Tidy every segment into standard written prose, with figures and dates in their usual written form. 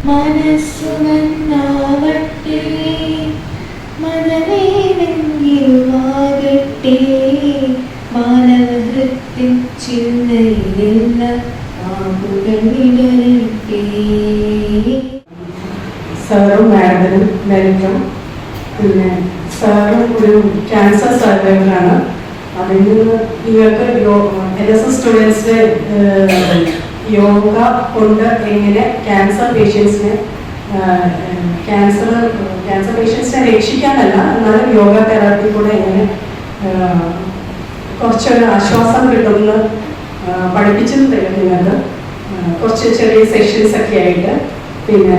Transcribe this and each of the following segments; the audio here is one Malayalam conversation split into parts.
മനസ്സു നന്നാവട്ടെ, മനമേതെങ്കിലുമാകട്ടെ, മാനവഹൃത്തിൻ ചിന്തയിലുള്ള വാക്കുകൾ വിടരട്ടെ. സാറും മാഡത്തിനും വെൽക്കം. പിന്നെ സാറും ഒരു ക്യാൻസർ സർവൈവറാണ്. അതിൽ നിന്ന് നിങ്ങൾക്ക് NSS സ്റ്റുഡൻസിന് യോഗ കൊണ്ട് എങ്ങനെ ക്യാൻസർ പേഷ്യൻസിനെ രക്ഷിക്കാനല്ല, എന്നാലും യോഗ തെറാപ്പി കൂടെ എങ്ങനെ കുറച്ചൊരു ആശ്വാസം കിട്ടുമെന്ന് പഠിപ്പിച്ചു തരും നിങ്ങൾക്ക്. കുറച്ച് ചെറിയ സെഷൻസ് ഒക്കെ ആയിട്ട്. പിന്നെ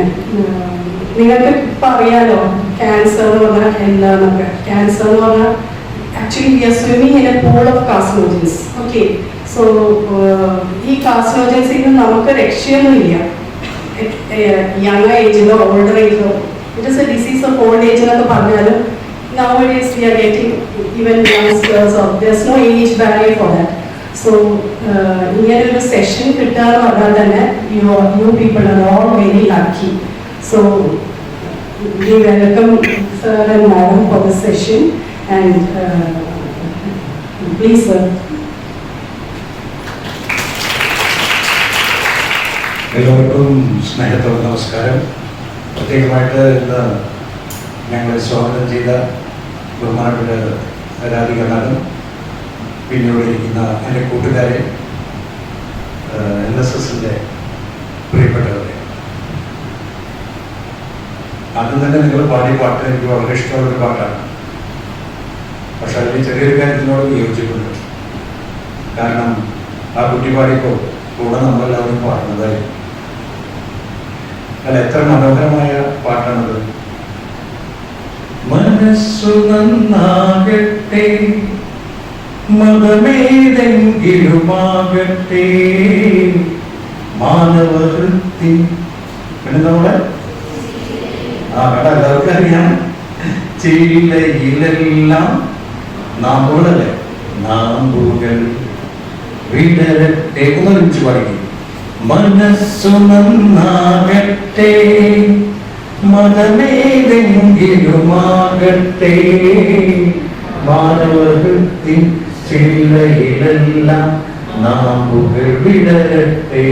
നിങ്ങൾക്ക് ഇപ്പം അറിയാലോ ക്യാൻസർ എന്ന് പറഞ്ഞാൽ എന്താണെന്നൊക്കെ. ക്യാൻസർ എന്ന് പറഞ്ഞാൽ actually we are swimming in a pool of carcinogens. Okay, so ഈ carcinogens നമുക്ക് രക്ഷയൊന്നുമില്ല. യങ് ഏജിലോ ഓൾഡർ ഏജിലോ it is a disease of old age എന്നൊക്കെ പറഞ്ഞാലും nowadays we are getting even youngsters or there's no age barrier for that. So ഇങ്ങനൊരു സെഷൻ കിട്ടുക എന്ന് പറഞ്ഞാൽ തന്നെ you people are all very lucky. So we welcome sir and madam for the session. And please sir. എല്ലാവർക്കും സ്നേഹത്തോടെ നമസ്കാരം. പ്രത്യേകമായിട്ട് ഇന്ന് ഞങ്ങളെ സ്വാഗതം ചെയ്ത ബഹുമാനപ്പെട്ട രാധിക മാഡം, പിന്നീട് ഇരിക്കുന്ന എൻ്റെ കൂട്ടുകാരെ, NSSൻ്റെ പ്രിയപ്പെട്ടവരെ, ആദ്യം തന്നെ നിങ്ങൾ പാടിയ പാട്ട് എനിക്ക് വളരെ ഇഷ്ടമുള്ളൊരു പാട്ടാണ്. പക്ഷെ അതിൽ ചെറിയൊരു കാര്യത്തിനോട് യോജിച്ചിട്ടുണ്ട്. കാരണം ആ കുട്ടി പാടിയപ്പോൾ കൂടെ നമ്മളെല്ലാവരും പാടുന്നതായിരുന്നു. അല്ല, എത്ര മനോഹരമായ പാട്ടാണത്. മനസ്സു നന്നാകട്ടെ, മതമേതെങ്കിലുമാകട്ടെ, മാനവഹൃത്തി. പിന്നെ നമ്മളെ കേട്ടാ എല്ലാവർക്കും അറിയാം, ചില്ലയിലെല്ലാം നാമ്പുകളല്ലേ, നാമ്പുകൾ വിടരട്ടെ. ഒന്നൊരുമിച്ച് പാടിക്കും. മനസ്സു നന്നാകട്ടെ, മതമേതെങ്കിലുമാകട്ടെ, മാനവഹൃത്തിൻ ചില്ലയിലെല്ലാം നാമ്പുകൾ വിടരട്ടെ.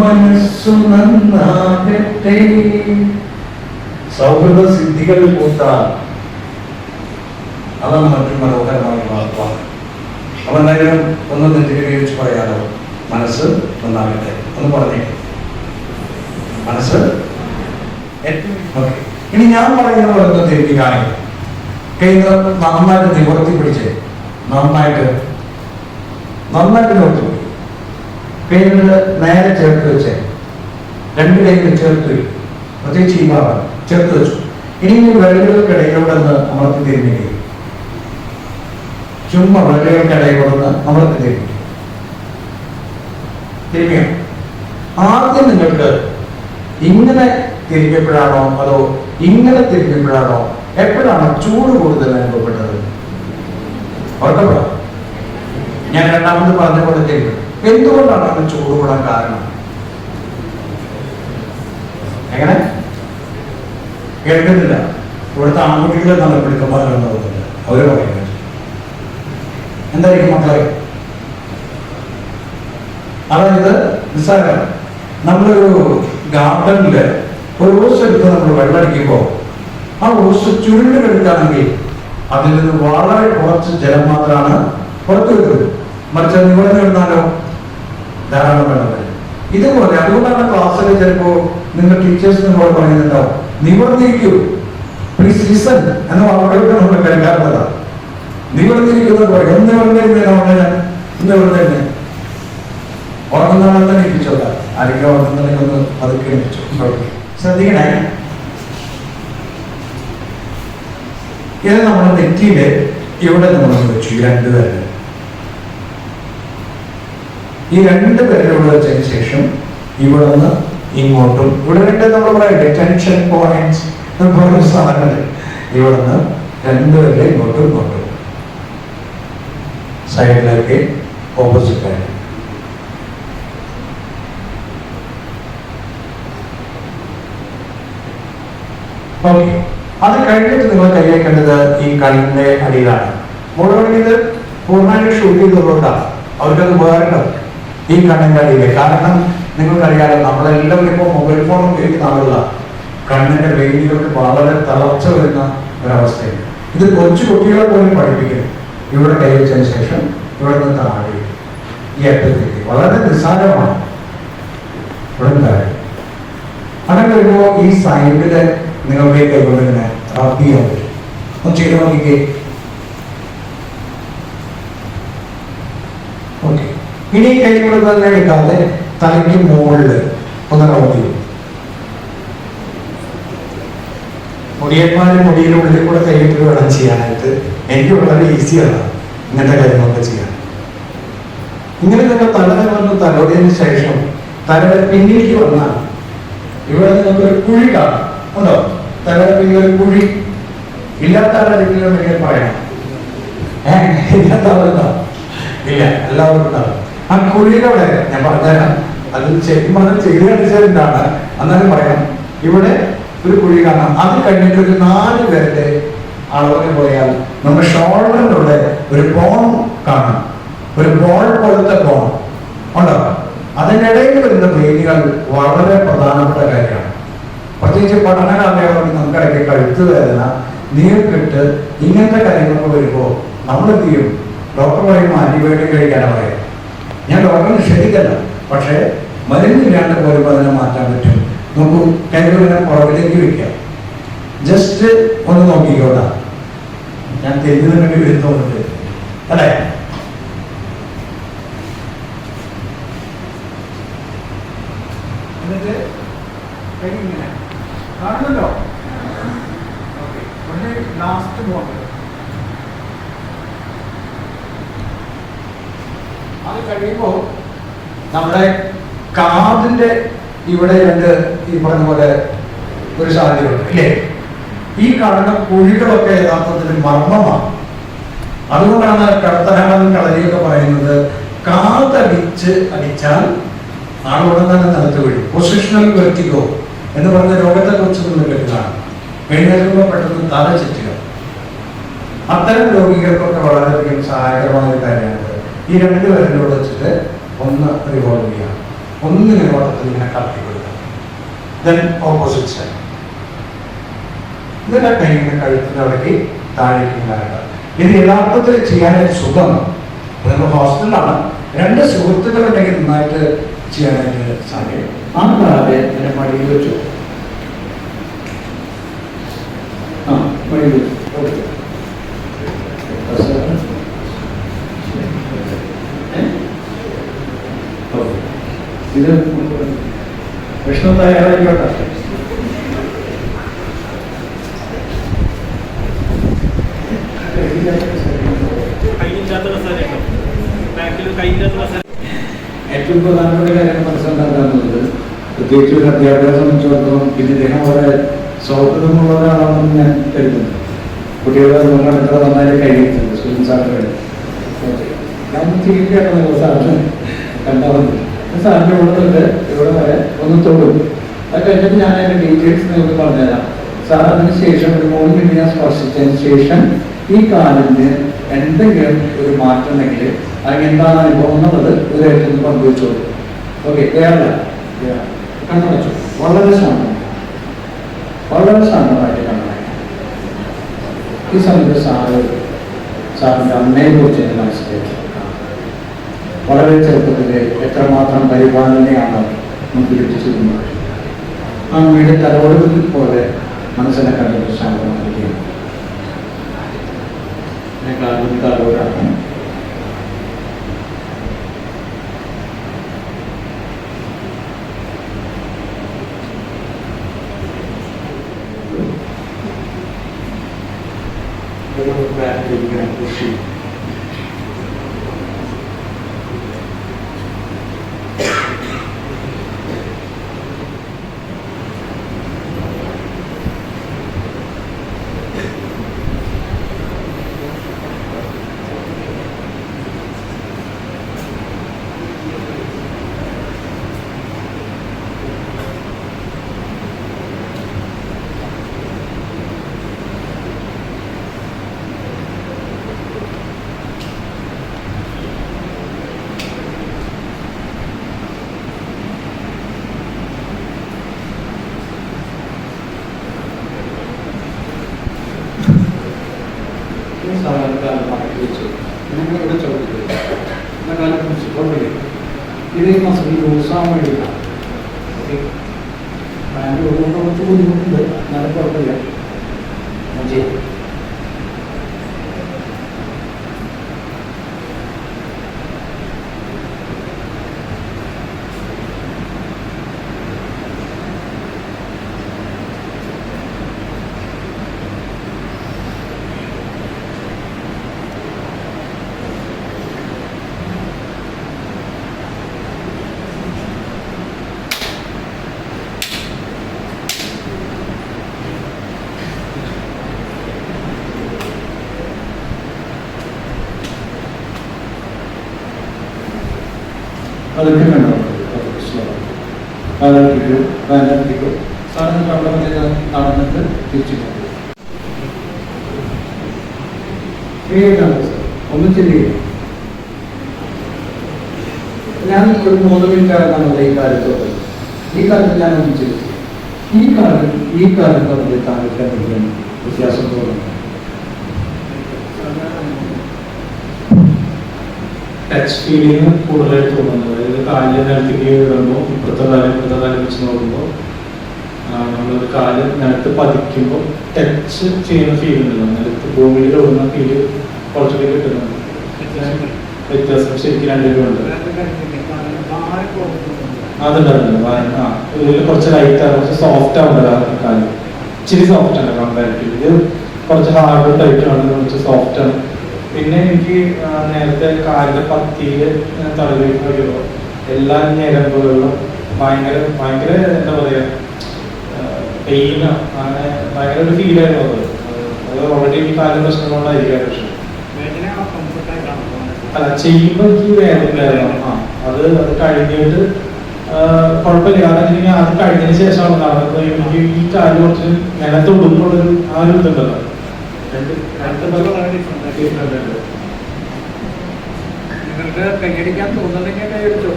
മനസ്സു നന്നാകട്ടെ. സൗഹൃദ സിദ്ധികൾ പൂത്ത അതാണ് മറ്റൊരു മനോഹരമായ വാക്കാണ്. അപ്പൊ എന്തായാലും ഒന്ന് നെഞ്ചിലേക്ക് പറയാലോ, മനസ്സ് നന്നാകട്ടെ. ഒന്ന് പറഞ്ഞേ, മനസ്സ് ഓക്കെ. ഇനി ഞാൻ പറയുന്ന പോലെ തിരിക്കുകയാണെങ്കിൽ കൈ നന്നായിട്ട് നിവർത്തി പിടിച്ച് നന്നായിട്ട് നിവർത്തി പിടിക്കും. കൈകൾ നേരെ ചേർത്ത് വെച്ച് രണ്ട് കൈകൾ ചേർത്ത് വയ്ക്കും. പ്രത്യേകിച്ച് ഈ ഭാഗം ചേർത്ത് വെച്ചു. ഇനി വിരലുകൾക്കിടയിലൂടെ നിന്ന് അമർത്തി തിരിഞ്ഞിരിക്കും. ചുമ്മാ വിരലുകൾക്കിടയിലൂടെ നിന്ന് അമർത്തി തിരിഞ്ഞു. ആദ്യം നിങ്ങൾക്ക് ഇങ്ങനെ തിരിഞ്ഞപ്പോഴാണോ അതോ ഇങ്ങനെ തിരിഞ്ഞപ്പോഴാണോ എപ്പോഴാണോ ചൂട് കൂടുതൽ അനുഭവപ്പെട്ടത്? ഓർക്കപ്പെടാം. ഞാൻ രണ്ടാമത് പറഞ്ഞ പോലെ തിരിഞ്ഞു. എന്തുകൊണ്ടാണ് അത് ചൂട് കൂടാൻ കാരണം? എങ്ങനെ കേൾക്കുന്നില്ല? ഇവിടുത്തെ ആൺകുട്ടികളെ നമ്മൾ പിടിക്കന്മാരെന്ന് തോന്നുന്നില്ല. അവര് പറയുന്നത് എന്തായിരിക്കും മക്കളെ? അതായത് നിസ്സാരം, നമ്മളൊരു ഗാർഡനില് ഒരു റോസ് എടുത്ത് നമ്മൾ വെള്ളമടിക്കുമ്പോൾ ആ റോസ് ചുരുണ്ട് കിടക്കുകയാണെങ്കിൽ അതിൽ നിന്ന് വളരെ കുറച്ച് ജലം മാത്രമാണ് പുറത്തു വരുന്നത്. മറിച്ച് നിവർന്ന് കിടന്നാലോ ധാരാളം വെള്ളം വരും. ഇതുപോലെ അതുകൊണ്ടാണ് ക്ലാസ്സിൽ ചിലപ്പോ നിങ്ങൾ ടീച്ചേഴ്സ് നിങ്ങളോട് പറയുന്നുണ്ടാവും, നിവർന്നിരിക്കൂ, പ്ലീസ് ലിസൺ എന്ന വാക്കുകളൊക്കെ നമ്മൾ കേൾക്കാറുള്ളതാണ്. നിവർന്നിരിക്കുന്നത് പറയും. ഒന്ന് നിവർന്നിരുന്നേ ഉറങ്ങുന്നവളെ തന്നെ ഏൽപ്പിച്ചോല്ല. ആരെങ്കിലും ഉറങ്ങുന്നുണ്ടെങ്കിൽ ഒന്ന് പതുക്കെ ഏൽപ്പിച്ചു. ശ്രദ്ധിക്കണേ, ഇത് നമ്മുടെ നെറ്റിയില് ഇവിടെ നമ്മൾ വെച്ചു. ഈ രണ്ട് പേര് ഇവിടെ വെച്ചതിന് ശേഷം ഇവിടെ നിന്ന് ഇങ്ങോട്ടും ഇവിടെ രണ്ട് നമ്മൾ പറയട്ടെ ടെൻഷൻ പോയിന്റ്സ് സാധനങ്ങൾ. ഇവിടെ നിന്ന് രണ്ടുപേരെ ഇങ്ങോട്ടും ഇങ്ങോട്ടും സൈഡിലേക്ക് ഓപ്പോസിറ്റ് ആയിട്ട് ഓക്കെ, അത് കഴിഞ്ഞിട്ട് നിങ്ങൾ കൈവയ്ക്കേണ്ടത് ഈ കണ്ണിന്റെ അടിയിലാണ്. മുഴുവൻ ഇത് പൂർണ്ണമായിട്ട് ഷൂട്ട് ചെയ്തതുകൊണ്ടാണ് അവർക്കത് ഉപകാരമുണ്ടാവും ഈ കണ്ണിന്റെ അടിയിൽ. കാരണം നിങ്ങൾക്കറിയാലോ, നമ്മളെല്ലാവരും ഇപ്പോൾ മൊബൈൽ ഫോൺ ഉപയോഗിക്കുന്ന ആളുകളാണ്. കണ്ണിന്റെ വേദികൾക്ക് വളരെ തളർച്ച വരുന്ന ഒരവസ്ഥയാണ്. ഇത് കൊച്ചു കുട്ടികളെ പോലും പഠിപ്പിക്കും. ഇവിടെ കൈവച്ചതിന് ശേഷം ഇവിടെ നിന്ന് താഴെ ഈ അറ്റത്തേക്ക് വളരെ നിസ്സാരമാണ്. ഇവിടെ താഴെ അങ്ങനെ വരുമ്പോൾ ഈ സൈഡില് നിങ്ങൾക്ക് കൈകൊണ്ട് ഇങ്ങനെ റബ് ചെയ്യാൻ പറ്റും. ഒന്ന് ചെയ്ത് നോക്കിക്കേ. ഓക്കെ, ഇനി കൈകൊണ്ട് തന്നെ എടുക്കാതെ തലയ്ക്ക് മുകളിൽ ഒന്ന് റബ് ചെയ്യും. മുടിയന്മാരും മുടിയുടെ ഉള്ളിൽ കൂടെ കൈയിട്ട് വേണം ചെയ്യാനായിട്ട്. എനിക്ക് വളരെ ഈസിയാണ് ഇങ്ങനത്തെ കാര്യങ്ങളൊക്കെ ചെയ്യാൻ. ഇങ്ങനെ നിങ്ങൾ തല വന്ന് തലോടിയതിനു ശേഷം തലയുടെ പിന്നിലേക്ക് വന്നാൽ ഇവിടെ നിങ്ങൾക്കൊരു കുഴി കാണാം. ഉണ്ടോ? തലയുടെ പിന്നിൽ ഒരു കുഴി. ഇല്ലാത്ത ആരെങ്കിലും നിങ്ങൾ പറയണം. ഇല്ലാത്ത ആളുണ്ടോ? ഇല്ല, എല്ലാവരും ഉണ്ടാവും. ആ കുഴിയുടെ ഞാൻ പറഞ്ഞുതരാം. അത് ശരിക്കും ചെയ്ത് കാണിച്ചതിനാണ്. എന്നാലും പറയാം, ഇവിടെ ഒരു കുഴി കാണാം. അത് കഴിഞ്ഞിട്ട് ഒരു 4 പേരുടെ അളവിന് പോയാൽ നമ്മുടെ ഷോൾഡറിലൂടെ ഒരു ബോൺ കാണാം. ഒരു ബോൾ പോലത്തെ ബോൺ ഉണ്ടാവും. അതിനിടയിൽ വരുന്ന വേദികൾ വളരെ പ്രധാനപ്പെട്ട കാര്യമാണ്. പ്രത്യേകിച്ച് പഠനകാലയളവിൽ നമുക്കിടയ്ക്ക് കഴുത്ത് വേദന, നീർക്കെട്ട്, ഇങ്ങനത്തെ കാര്യങ്ങളൊക്കെ വരുമ്പോൾ നമ്മൾ എന്ത് ചെയ്യും? ഡോക്ടർ പറയും ആന്റിബയോട്ടിക് കഴിക്കാനാണ് പറയാം. ഞാൻ ഡോക്ടറെ നിഷേധിക്കല്ല, പക്ഷേ മരുന്നില്ലാണ്ട് പോലും അതിനെ മാറ്റാൻ പറ്റും. നമുക്ക് കൈകളിനെ പുറകിലേക്ക് വെക്കാം. ജസ്റ്റ് ഒന്ന് നോക്കിക്കോട്ടാ. ഞാൻ തെരുവിന് വേണ്ടി വരുന്നുണ്ട് അല്ലേ? എന്നിട്ട് ഇങ്ങനെ കാണുന്നുണ്ടോ? ലാസ്റ്റ് മോഡൽ അത് കഴിയുമ്പോൾ നമ്മുടെ കാതിന്റെ ഇവിടെ രണ്ട് ഈ പറഞ്ഞ പോലെ ഒരു സാധ്യതയുണ്ട് ഇല്ലേ? ഈ കാണുന്ന കുഴികളൊക്കെ യഥാർത്ഥത്തിൽ മർമ്മമാണ്. അതുകൊണ്ടാണ് കടത്തനാമൻ കളരിയൊക്കെ പറയുന്നത് അടിച്ചാൽ ആളുടെ തന്നെ നിലത്ത് വീഴും. പൊസിഷണൽ വെർട്ടിഗോ എന്ന് പറഞ്ഞ രോഗത്തെ കുറിച്ച് നമ്മൾ കേട്ടതാണ്. എഴുന്നേൽക്കുമ്പോൾ പെട്ടെന്ന് തല ചുറ്റുക. അത്തരം രോഗികൾക്കൊക്കെ വളരെയധികം സഹായകരമായ ഒരു കാര്യമാണ്. ഈ 2 വിരലോട് വെച്ചിട്ട് ഒന്ന് റിവോൾവ് ചെയ്യാം. ഒന്നിങ്ങനെ വട്ടത്തിൽ ഇങ്ങനെ കറക്കി കൊടുക്കാം. Then opposite side. ഇതെല്ലാം കൈയിങ്ങനെ കഴുത്തിന്റെ അവിടേക്ക് താഴേക്ക് ഇങ്ങനെ. ഇത് യഥാർത്ഥത്തിൽ ചെയ്യാനായിട്ട് സുഖമാണ്. നമ്മൾ ഹോസ്റ്റലിലാണ്. 2 സുഹൃത്തുക്കളുണ്ടെങ്കിൽ നന്നായിട്ട് ചെയ്യാനായിട്ട് സാധിക്കും. ആ കാതെ എന്നെ മടിയിൽ വെച്ചു. മടിയിൽ ഇത് വിഷ്ണു തയ്യാറായിക്കോട്ടെ. ഏറ്റവും പ്രധാനപ്പെട്ട കാര്യം മനസ്സിലാക്കാനുള്ളത്, പ്രത്യേകിച്ച് ഒരു അധ്യാപകരെ സംബന്ധിച്ചിടത്തോളം പിന്നെ ഇദ്ദേഹം വളരെ സൗഹൃദമുള്ള ഒരാളാണെന്ന് ഞാൻ കരുതുന്നു. കുട്ടികളെ അതുകൊണ്ടാണ് ഇത്ര നന്നായി കഴിയുന്നത്. സ്റ്റുഡൻസ് ആയിട്ട് ഞാൻ ചികിത്സയായിരുന്നു സാറിന് കണ്ടാവുന്നത്. സാറിൻ്റെ ഉള്ളിൽ ഇവിടെ വരെ ഒന്ന് തൊടും. അത് കഴിഞ്ഞിട്ട് ഞാൻ അതിൻ്റെ ഡീറ്റെയിൽസ് നിങ്ങൾക്ക് പറഞ്ഞുതരാം. സാർ അതിന് ശേഷം ഒരു 3 മിനിറ്റ് ഞാൻ സ്പർശിച്ചതിന് ശേഷം ഈ കാലിന് എന്തെങ്കിലും ഒരു മാറ്റം ഉണ്ടെങ്കിൽ അത് എന്താണ് അനുഭവം എന്നുള്ളത് ഇവരായിട്ടൊന്ന് പങ്കുവെച്ചോളൂ. ഓക്കെ, കണ്ണടച്ചു. വളരെ ശാന്തമായിട്ട് കണ്ണടച്ചു. ഈ സമയത്ത് സാറിൻ്റെ അമ്മയെ കുറിച്ച് എനിക്ക് മനസ്സിലാക്കി. വളരെ ചെറുപ്പത്തിൽ എത്രമാത്രം പരിപാലനയാണ് നമുക്ക് ലഭിച്ചിരുന്നത്. ആ അമ്മയുടെ തലോടുകൾ പോലെ മനസ്സിനെ കണ്ടിട്ട് ശാന്തമായിരിക്കുകയാണ്. തലോടാണ്. കൃഷി കാലം മാറ്റി വെച്ചു നിങ്ങളിവിടെ ചോദിച്ചു എന്ന കാലം പ്രിൻസിപ്പളിൽ ഇത് മസിൽ ലൂസാകാൻ വേണ്ടിയിട്ടാണ്. പാൻറ് ഉള്ളുകൊണ്ട് കുറച്ച് ബുദ്ധിമുട്ടുണ്ട്, എന്നാലും കുഴപ്പമില്ല. ചെയ്യും അതൊക്കെ വേണം. അതിനകത്തേക്കോ സാധനം അവിടെ നടന്നിട്ട് തിരിച്ചു പോകും. ഒന്നും ചിന്തിക്കുക. ഞാൻ ഒരു 3 മിനിറ്റ് ആകാനുള്ള ഈ കാര്യത്തോട് ഈ കാര്യത്തിൽ ഞാൻ ഒന്നും ചിന്തിച്ചു. ഈ കാലം തമ്മിൽ താങ്കൾക്ക് എന്തെങ്കിലും വ്യത്യാസം തോന്നുന്നു? ടച്ച് ഫീലിംഗ് കൂടുതലായിട്ട് തോന്നുന്നത്. അതായത് കാലിൽ നിലത്തേക്ക് ഇടുമ്പോൾ ഇപ്പോഴത്തെ കാലം വെച്ച് നോക്കുമ്പോൾ നമ്മളൊരു കാല് നിലത്ത് പതിക്കുമ്പോൾ ടച്ച് ചെയ്യുന്ന ഫീൽ ഉണ്ടല്ലോ, നിലത്ത് ഭൂമിയിൽ ഓടുന്ന ഫീല് കുറച്ചുകൂടി കിട്ടുന്നുണ്ട്. വ്യത്യാസം ശരിക്കും രണ്ടുപേരും ഉണ്ട്. അതുണ്ടായിരുന്നു. ഇതിൽ കുറച്ച് ലൈറ്റാണ്, കുറച്ച് സോഫ്റ്റ് ആവുണ്ടല്ലോ കാല്, ഇച്ചിരി സോഫ്റ്റ് ആണ് കമ്പാരിറ്റീവ്. ഇത് കുറച്ച് ഹാർഡ് ടൈറ്റാണ്, കുറച്ച് സോഫ്റ്റ് ആണ്. പിന്നെ എനിക്ക് നേരത്തെ കാലിന്റെ പത്തിയിൽ തടവി കഴിയുമ്പോൾ എല്ലാ ഞരമ്പുകളിലും ഭയങ്കര എന്താ പറയാ പെയിന്, അങ്ങനെ ഭയങ്കര ഒരു ഫീലായിരുന്നു. അത് ഓൾറെഡി എനിക്ക് കാലിന് പ്രശ്നം കൊണ്ടായിരിക്കാം. പക്ഷെ അല്ല, ചെയ്യുമ്പോൾ എനിക്ക് വേദനയില്ലായിരുന്നു. അത് കഴിഞ്ഞിട്ട് കുഴപ്പമില്ല. കാരണം അത് കഴിഞ്ഞതിന് ശേഷമാണ് നടന്നത്. എനിക്ക് ഈ കാല് കുറച്ച് നിലത്ത് ഒടുമ്പോഴൊരു ആ ഒരു ഇതുണ്ടല്ലോ, നിങ്ങൾക്ക് കൈയടിക്കാൻ തോന്നുന്നുണ്ടെങ്കിൽ കൈയടിച്ചോ.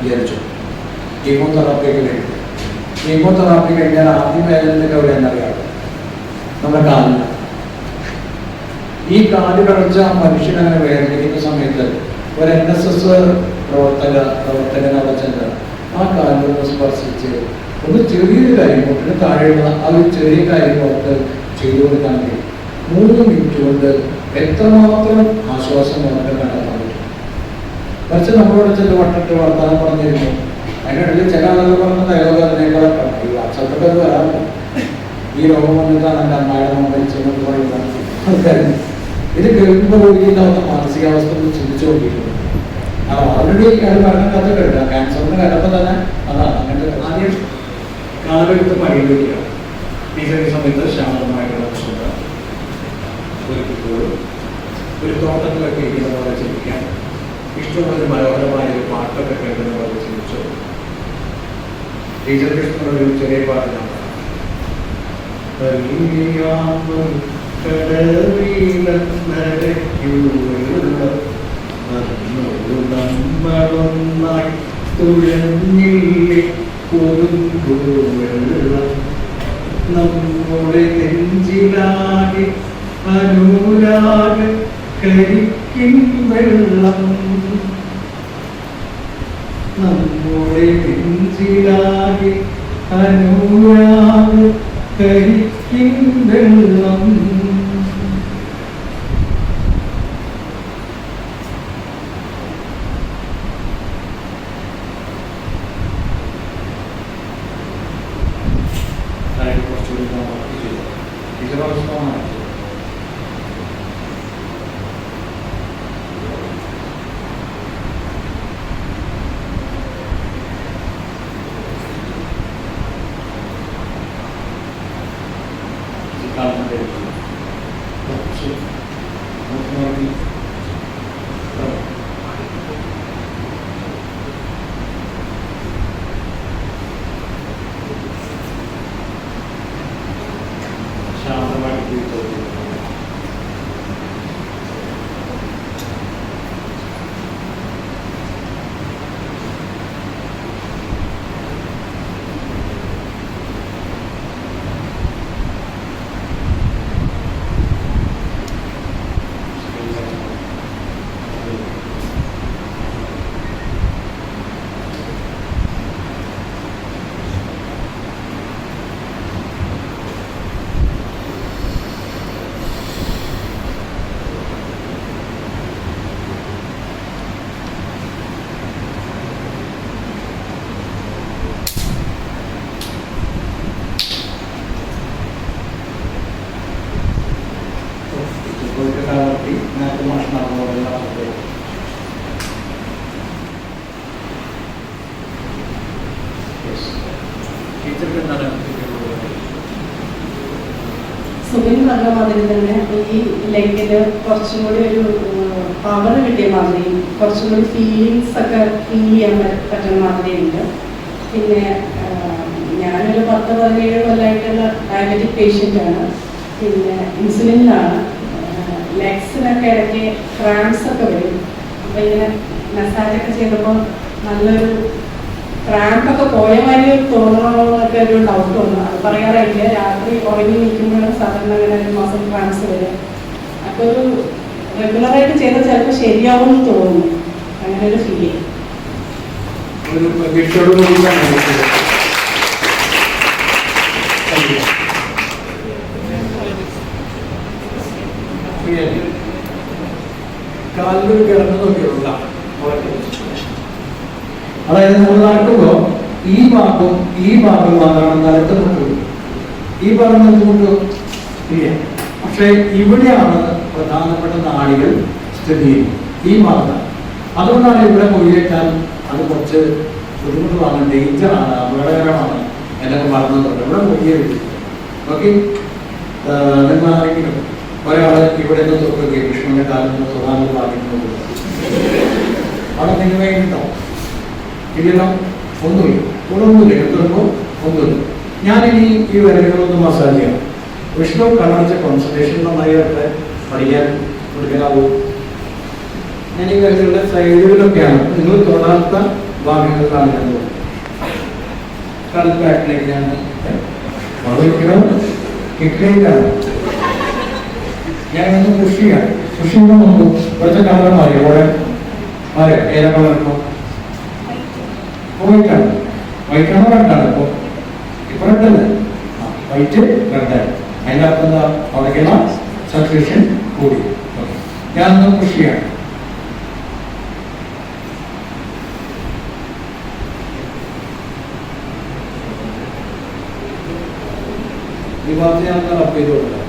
വിചാരിച്ചു കീമോതെറാപ്പി കഴിഞ്ഞാൽ ആദ്യം വേദനയുടെ എവിടെ എന്നറിയാം, നമ്മുടെ കാലിന്. ഈ കാല് കളിച്ച മനുഷ്യൻ അങ്ങനെ വേദനിക്കുന്ന സമയത്ത് ഒരു NSS പ്രവർത്തകൻ അവിടെ ചെന്ന് ആ കാലിലൊന്ന് സ്പർശിച്ച് ഒന്ന് ചെറിയൊരു കാര്യം, മുട്ടിന് താഴെയുള്ള ആ ഒരു ചെറിയ കാര്യം ഓർത്ത് ചെയ്തു കൊടുക്കാമെങ്കിൽ 3 മിനിറ്റ് കൊണ്ട് എത്രമാത്രം ആശ്വാസം നമുക്ക് കണ്ടെത്താൻ പറ്റും. പക്ഷെ നമ്മളോട് ചില വട്ടിട്ട് വർത്താനം പറഞ്ഞിരുന്നു. അതിനിടയിൽ ചില ആളുകൾ പറഞ്ഞ ഡയലോഗ് അതിനേക്കാളും ഈ വാട്സാപ്പൊക്കെ അത് വരാറില്ല. ഈ രോഗം വന്നിട്ടാണ് എൻ്റെ അമ്മായിടെ മരിച്ചെന്നൊക്കെ പറയുന്ന ആൾക്കാരുണ്ട്. ഇത് കേൾക്കുമ്പോൾ ഒരിക്കലാവുന്ന മാനസികാവസ്ഥ ചിന്തിച്ചു നോക്കിയിട്ടുണ്ട്. ഓൾറെഡി അത് പറഞ്ഞ കേട്ടാം. ക്യാൻസറിന് കിടപ്പം തന്നെ അതാണ്. അങ്ങനത്തെ ആദ്യം കാലെടുത്ത് മടിയിൽ വയ്ക്കുക. ഈ സമയത്ത് ശാന്തമായിട്ടുള്ള ശ്രദ്ധ ഒരുക്കിപ്പോഴും ഒരു തോട്ടത്തിലൊക്കെ ഇരിക്കുന്ന പോലെ ചിന്തിക്കാം. ഇഷ്ടമുള്ളൊരു മനോഹരമായ ഒരു പാട്ടൊക്കെ കേൾക്കുന്ന പോലെ ചിന്തിച്ചു. ടീച്ചർക്ക് ഇഷ്ടമുള്ളൊരു ചെറിയ പാട്ടാണ്. നമ്മളൊന്നായി തുഴഞ്ഞില്ലേ നമ്മുടെ നെഞ്ചിലാകെ അനുരാഗ കരിക്കിൻ വെള്ളം, നമ്മുടെ നെഞ്ചിലാകെ അനുരാഗ കരിക്കിൻ വെള്ളം. ടീച്ചർക്ക് എന്താണ് സുബിൻ പറഞ്ഞ മാതിരി തന്നെ ഈ ലെഗിന് കുറച്ചും കൂടി ഒരു പവർ കിട്ടിയ മാതിരി, കുറച്ചും കൂടി ഫീലിങ്സ് ഒക്കെ ഫീൽ ചെയ്യാൻ പറ്റുന്ന മാതിരിയുണ്ട്. പിന്നെ ഞാനൊരു 10-17 കൊല്ലമായിട്ടുള്ള ഡയബറ്റിക് പേഷ്യൻ്റാണ്. പിന്നെ ഇൻസുലിനിലാണ്. ലെഗ്സിനൊക്കെ ഇടയ്ക്ക് ക്രാംസ് ഒക്കെ വരും. അപ്പോൾ ഇങ്ങനെ മസാജൊക്കെ ചെയ്തപ്പോൾ നല്ലൊരു ക്രാമ്പൊക്കെ പോയ മാതിരി തോന്നണമെന്നൊക്കെ ഒരു ഡൗട്ട് വന്നു. അത് പറയാറായില്ല. രാത്രി ഉറങ്ങി നിൽക്കുമ്പോഴും സാധാരണ അങ്ങനെ ഒരു മാസം ക്രാംസ് വരും. അപ്പോൾ ഒരു റെഗുലറായിട്ട് ചെയ്താൽ ചിലപ്പോൾ ശരിയാവും എന്ന് തോന്നുന്നു. അങ്ങനെ ഒരു ഫീലിംഗ്. ഒരു പ്രതീക്ഷയോട് കൂടിയാണ് കാലിലൊരു കിടന്നു നോക്കിയുള്ള അതായത് നമ്മൾ നടക്കുമ്പോൾ ഈ ഭാഗം മാത്രമാണ് നിലത്ത് മുട്ടുക. ഈ ഭാഗം മുട്ടുക ഇല്ല. പക്ഷേ ഇവിടെയാണ് പ്രധാനപ്പെട്ട നാടികൾ സ്ഥിതി ചെയ്യുന്നത്, ഈ ഭാഗത്താണ്. അതുകൊണ്ടാണ് ഇവിടെ മൊഴിയേറ്റാൽ അത് കുറച്ച് ബുദ്ധിമുട്ടുമാണ്, ഡേഞ്ചറാണ്, അപകടകരമാണ് എന്നൊക്കെ പറഞ്ഞതുകൊണ്ട് ഇവിടെ മൊഴിയെടുത്തു. ഓക്കെ, നിങ്ങൾ ആരെങ്കിലും ഒരാൾ ഇവിടെ നിന്ന് തുറക്കുകയും വിഷ്ണുവിന്റെ കാലത്ത് നിന്ന് തുറന്ന് പാലിക്കുന്നത് അവിടെ നിങ്ങൾ വേണ്ടിയിട്ടുണ്ടാവും. ഇല്ലല്ലോ, ഒന്നുമില്ല, ഒന്നുമില്ല, എടുത്തുമ്പോൾ ഒന്നുമില്ല. ഞാനിനി ഈ വിരലുകളൊന്ന് മസാജ് ചെയ്യാം. വിഷ്ണു കണ്ണടച്ച കോൺസെൻട്രേഷൻ നന്നായിട്ട് പഠിക്കാൻ കൊടുക്കാനാവും. ഞാൻ ഈ വിരലുകളുടെ സൈഡുകളിലൊക്കെയാണ്, നിങ്ങൾ തൊടാത്ത ഭാഗങ്ങളിലാണ് ഞാൻ കാലത്ത് ബാക്കിലേക്ക് ഞാൻ കിട്ടിയാണ്. ഞാനൊന്ന് പുഷ് ചെയ്യാം. പുഷ് ചെയ്യുമ്പോൾ നമുക്ക് ഇവിടുത്തെ കളർ മാറി, ഇവിടെ മാറി. ഏതാ കളർ ഇപ്പോൾ? വൈറ്റാണ്. വൈറ്റാണോ റെഡാണ്? ഇപ്പോൾ ഇപ്പോൾ റെഡല്ലേ? വൈറ്റ് റെഡായി. അതിൻ്റെ അർത്ഥം എന്താ? അവിടേക്കുള്ള സർക്കുലേഷൻ കൂടി. ഞാനൊന്ന് പുഷ് ചെയ്യാം. ഈ ഭാഗത്ത് ഞാൻ റബ്ബ് ചെയ്ത് കൊടുക്കാം.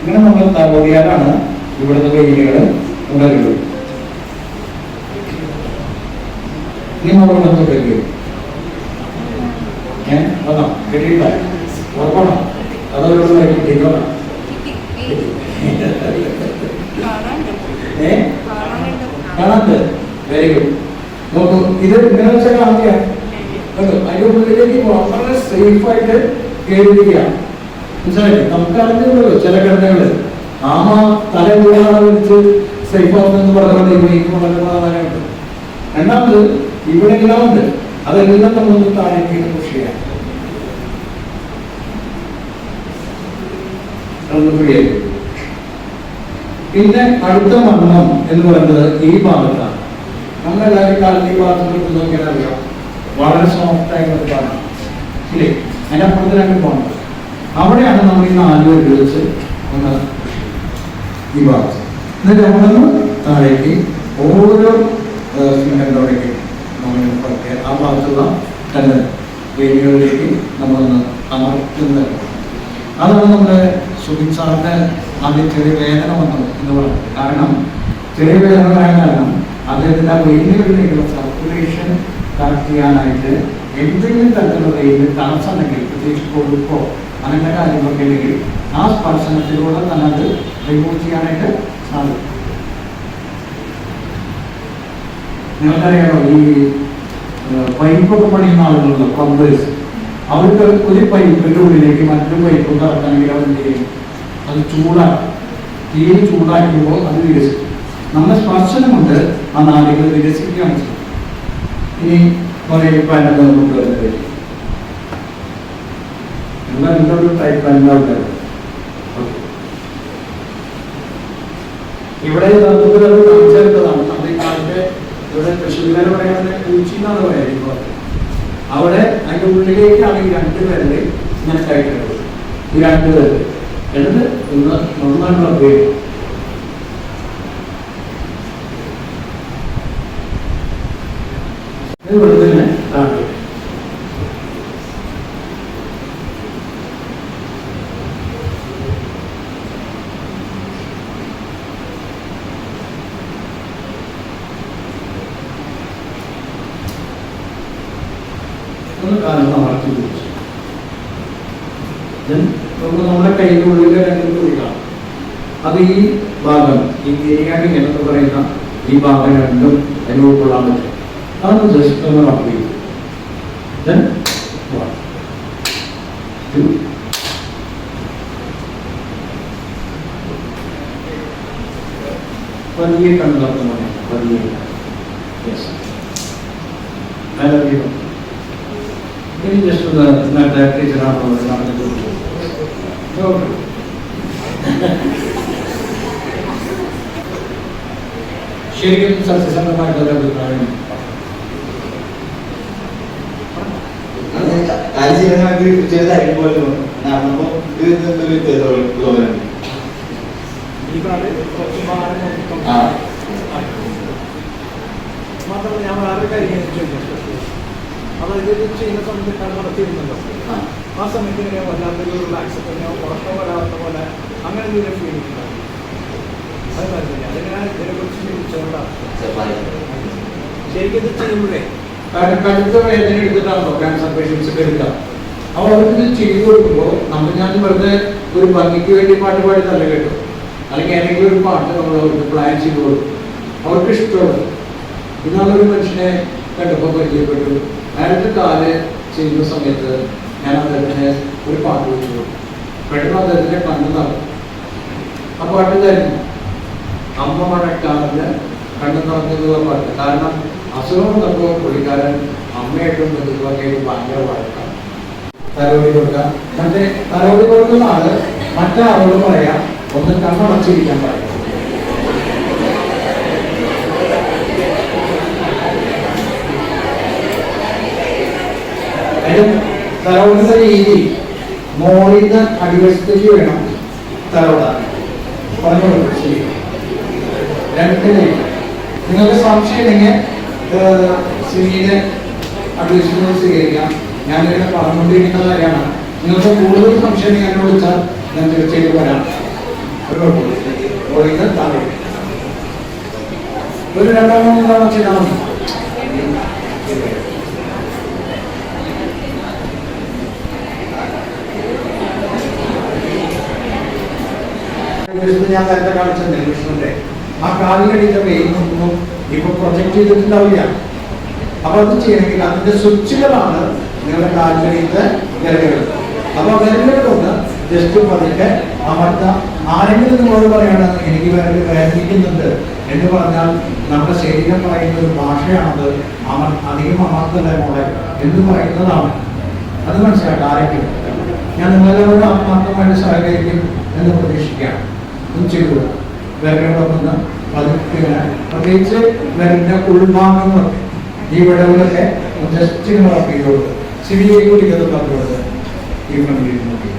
ഇങ്ങനെ നമ്മൾ തലോടിയാലാണ് ഇവിടുത്തെ വെയിലുകൾ ഉണരുള്ളൂ. ഇനി നമ്മൾ ബന്ധപ്പെട്ടു വന്നോ? കിട്ടിയില്ല? ഉറപ്പാണോ? അതോടെ കിട്ടിക്കോണോ? കാണാണ്ട്? Very good. നോക്കൂ, ഇത് ഇങ്ങനെ വെച്ചാൽ കാണുക. അതിന്റെ ഉള്ളിലേക്ക് വളരെ സേഫായിട്ട് കയറിയിരിക്കുക. മനസ്സിലായില്ലേ? നമുക്ക് അറിഞ്ഞുള്ളൂ ചില ഘടനകള് ആമ തല മുഴുവൻ വിളിച്ച് സേഫ് ആവുന്നെന്ന് പറഞ്ഞുകൊണ്ട് വളരെ പ്രാധാന്യമുണ്ട്. രണ്ടാമത് ഇവിടെ എല്ലാം ഉണ്ട്, അതെല്ലാം നമ്മളൊന്ന് താഴേക്ക് പുഷ് ചെയ്യാം. പിന്നെ അടുത്ത മർമ്മം എന്ന് പറയുന്നത് ഈ ഭാഗത്താണ്. നമ്മളെല്ലാവരും കാലത്ത് ഈ ഭാഗത്ത് നോക്കിയാൽ അറിയാം, വളരെ സോഫ്റ്റ് ആയിട്ടുള്ള ഭാഗം ഇല്ലേ? അതിന്റെ അപ്പുറത്ത് രണ്ട് പോകണം. അവിടെയാണ് നമ്മൾ ഈ 4 പേര് വെച്ച് ഒന്ന് ഈ ഭാഗത്ത്. എന്നിട്ട് നമ്മളൊന്ന് താഴേക്ക് ഓരോ സിമെന്റോടേക്ക് നമ്മൾ ആ ഭാഗത്തുള്ള തന്നെ വേദികളിലേക്ക് നമ്മളൊന്ന് അമർത്തുന്നത്. അതാണ് നമ്മുടെ സുബിൻ സാറിന്റെ ആദ്യം ചെറിയ വേദന വന്നത് എന്ന് പറയുന്നത്. കാരണം ചെറിയ വേദന പറയാൻ കാരണം അദ്ദേഹത്തിന്റെ ആ വേദികളിലേക്കുള്ള സർക്കുലേഷൻ കറക്റ്റ് ചെയ്യാനായിട്ട് എന്തെങ്കിലും തരത്തിലുള്ള വെയിലിൽ തടസ്സമുണ്ടെങ്കിൽ, പ്രത്യേകിച്ച് കൊഴുപ്പോ അങ്ങനത്തെ കാര്യങ്ങളൊക്കെ ഉണ്ടെങ്കിൽ ആ സ്പർശനത്തിലൂടെ തന്നെ അത് റിമൂവ് ചെയ്യാനായിട്ട് സാധിക്കും. നിങ്ങൾക്കറിയാമോ, ഈ പൈപ്പൊക്കെ പണിയുന്ന ആളുകളുണ്ട്, പ്ലംബേഴ്സ്. അവർക്ക് ഒരു പൈപ്പിന്റെ ഉള്ളിലേക്ക് മറ്റൊരു പൈപ്പ് കറക്കണമെങ്കിൽ അവർ എന്ത് ചെയ്യും? അത് ചൂടാക്കും. തീരെ ചൂടാക്കുമ്പോൾ അത് വികസിക്കും. നമ്മുടെ സ്പർശനം കൊണ്ട് ആ നാടുകൾ വികസിക്കുകയാണ് ചെയ്യും. ഇനി കുറേ പാനൽ കൊണ്ടുവരുന്നത് എന്തൊരു ടൈപ്പ് ഉണ്ടാവില്ല. ഇവിടെ കാണിച്ചെടുത്തതാണ്. നമ്മുടെ ഈ കാലത്തെ ഇവിടെ തൃശ്ശൂരുകാർ പറയുന്നത് പൂച്ചി എന്നാണ് പറയുന്നത്. അവിടെ അതിന്റെ ഉള്ളിലേക്കാണ് ഈ 2 പേരില് ഇങ്ങനെ കയറ്റുന്നത്. ഈ 2 പേര് എന്നിട്ട് നന്നായിട്ടുള്ള പേര് ഇവിടെ തന്നെ താഴെ. കാലം അമർത്തി പിടിച്ചു. നമ്മുടെ കൈകളുള്ളിലെ രണ്ട് കുറികളാണ്. അത് ഈ ഭാഗം ഈ ഗിരിയാണി എന്ന് പറയുന്ന ഈ ഭാഗം രണ്ടും അതിന് ഉൾക്കൊള്ളാൻ പറ്റും. അതൊന്ന് ജസ്റ്റ് ഒന്ന് റബ്ബ് ചെയ്തു. Then 1, 2, പതിയെ കണ്ടെത്തുന്നു. പതിയെ യെസ് ഇനി ജസ്റ്റ് ഒന്ന് നേരത്തെ ടീച്ചറാണോ നടന്നിട്ട് ശരിക്കും സത്യസന്ധമായിട്ടുള്ള അഭിപ്രായം ചെറുതായിരിക്കും പോലെ നടന്നപ്പോ തോന്നുന്നുണ്ട്. മാത്രമല്ല ഞാൻ വേറെ കാര്യം ചോദിച്ചിട്ടുണ്ട്. അതായത് ഇത് ചെയ്യുന്ന സമയത്ത് കണ്ണ് നടത്തിയിരുന്നല്ലോ, ആ സമയത്ത് ഇങ്ങനെ വല്ലാത്തൊരു റിലാക്സ് ഒക്കെ ഉറക്കം വരാത്ത പോലെ അങ്ങനെ എന്തെങ്കിലും ഫീൽ ചെയ്യുന്നുണ്ടാവും. അത് മനസ്സിലായി. അതിനാണ് ഇതിനെക്കുറിച്ച് ചിന്തിച്ചുകൊണ്ടാണ് ശരിക്കും ഇത് ചെയ്യുമ്പോഴേ കടുത്ത വേദന എടുത്തിട്ടാണോ ക്യാൻസർ പേഷ്യൻസ് എടുക്കുക. അപ്പോൾ അവർക്ക് ഇത് ചെയ്തു കൊടുക്കുമ്പോൾ ഞാൻ വെറുതെ ഒരു ഭംഗിക്ക് വേണ്ടി പാട്ട് പാടി നല്ല കേട്ടു, അല്ലെങ്കിൽ ഏതെങ്കിലും ഒരു പാട്ട് നമ്മൾ അവർക്ക് പ്ലാൻ ചെയ്ത് കൊടുക്കും. അവർക്ക് ഇഷ്ടമുള്ളത്. ഇന്നാളൊരു മനുഷ്യനെ കണ്ടപ്പോൾ പരിചയപ്പെട്ടു. അയാൾക്ക് കാല് ചെയ്യുന്ന സമയത്ത് ഞാൻ അദ്ദേഹത്തിന് ഒരു പാട്ട് വെച്ചു കൊടുക്കും. പെട്ടെന്ന് അദ്ദേഹത്തിൻ്റെ കണ്ണ് നടക്കും. ആ പാട്ട് ഇതായിരുന്നു, അമ്മ മഴക്കാറിന് കണ്ണ് നടന്നുള്ള പാട്ട്. കാരണം അസുഖം വന്നപ്പോൾ പുള്ളിക്കാരൻ അമ്മയായിട്ടും ബന്ധുക്കളൊക്കെ ഭയങ്കര വഴക്കാണ്. തലോടി കൊടുക്കാം. മറ്റേ തലോടി കൊടുക്കുന്ന ആള് മറ്റേ ആളോട് പറയാം ഒന്ന് കണ്ണടച്ചിരിക്കാൻ പറയും. തലോടുന്ന രീതി മോളിന്ന് അടിവശത്തേക്ക് വേണം തലോടാൻ പറഞ്ഞു കൊടുക്കും. ശരി, രണ്ടിനെ നിങ്ങൾക്ക് സംശയം ഉണ്ടെങ്കിൽ സിനിയുടെ അഡ്വൈസ് സ്വീകരിക്കാം. ഞാനിങ്ങനെ പറഞ്ഞുകൊണ്ടിരിക്കുന്ന കാര്യമാണ്. നിങ്ങൾക്ക് കൂടുതൽ സംശയം എന്നെ വിളിച്ചാൽ ഞാൻ തീർച്ചയായിട്ടും വരാം. ഒരു 2-3 തവണ ചെയ്താൽ മതി. ഞാൻ നേരത്തെ കാണിച്ച നെൽവിഷന്റെ ആ കാലിനടിയിലെ വെയിൽ നോക്കുമ്പോൾ ഇപ്പൊ പ്രൊജക്ട് ചെയ്തിട്ടുണ്ടാവില്ല. അപ്പൊ അത് ചെയ്യണമെങ്കിൽ അതിന്റെ സ്വിച്ചുകളാണ് നിങ്ങളുടെ കാലിനടിയിലത്തെ വിരലുകൾ. അപ്പൊ വിരലുകളൊന്ന് ജസ്റ്റ് പതുക്കെ അമർത്താം. ആരെങ്കിലും നിങ്ങളോട് പറയാണ് എനിക്ക് വിരൽ വേദനിക്കുന്നുണ്ട് എന്ന് പറഞ്ഞാൽ നമ്മുടെ ശരീരം പറയുന്ന ഒരു ഭാഷയാണത്. അധികം അമർത്തല്ല മോളെ എന്ന് പറയുന്നതാണ്. അത് മനസ്സിലാക്കാം. ആരെങ്കിലും ഞാൻ നിങ്ങളോട് ആത്മാർത്ഥമായിട്ട് സഹകരിക്കും എന്ന് പ്രതീക്ഷിക്കാം. ഒന്നും ചെയ്തു വിരലുകളൊന്ന് പതുക്കെ, പ്രത്യേകിച്ച് വിരലിന്റെ ഉൾഭാഗങ്ങളൊക്കെ ഈ വിടവുകളൊക്കെ ജസ്റ്റ് റബ്ബ് ചെയ്ത് കൊടുക്കുക. സിവിയെ കൂടിക്കത് പറഞ്ഞു കൊടുക്കുക. ഈ ഫ്രണ്ടിൽ നോക്കി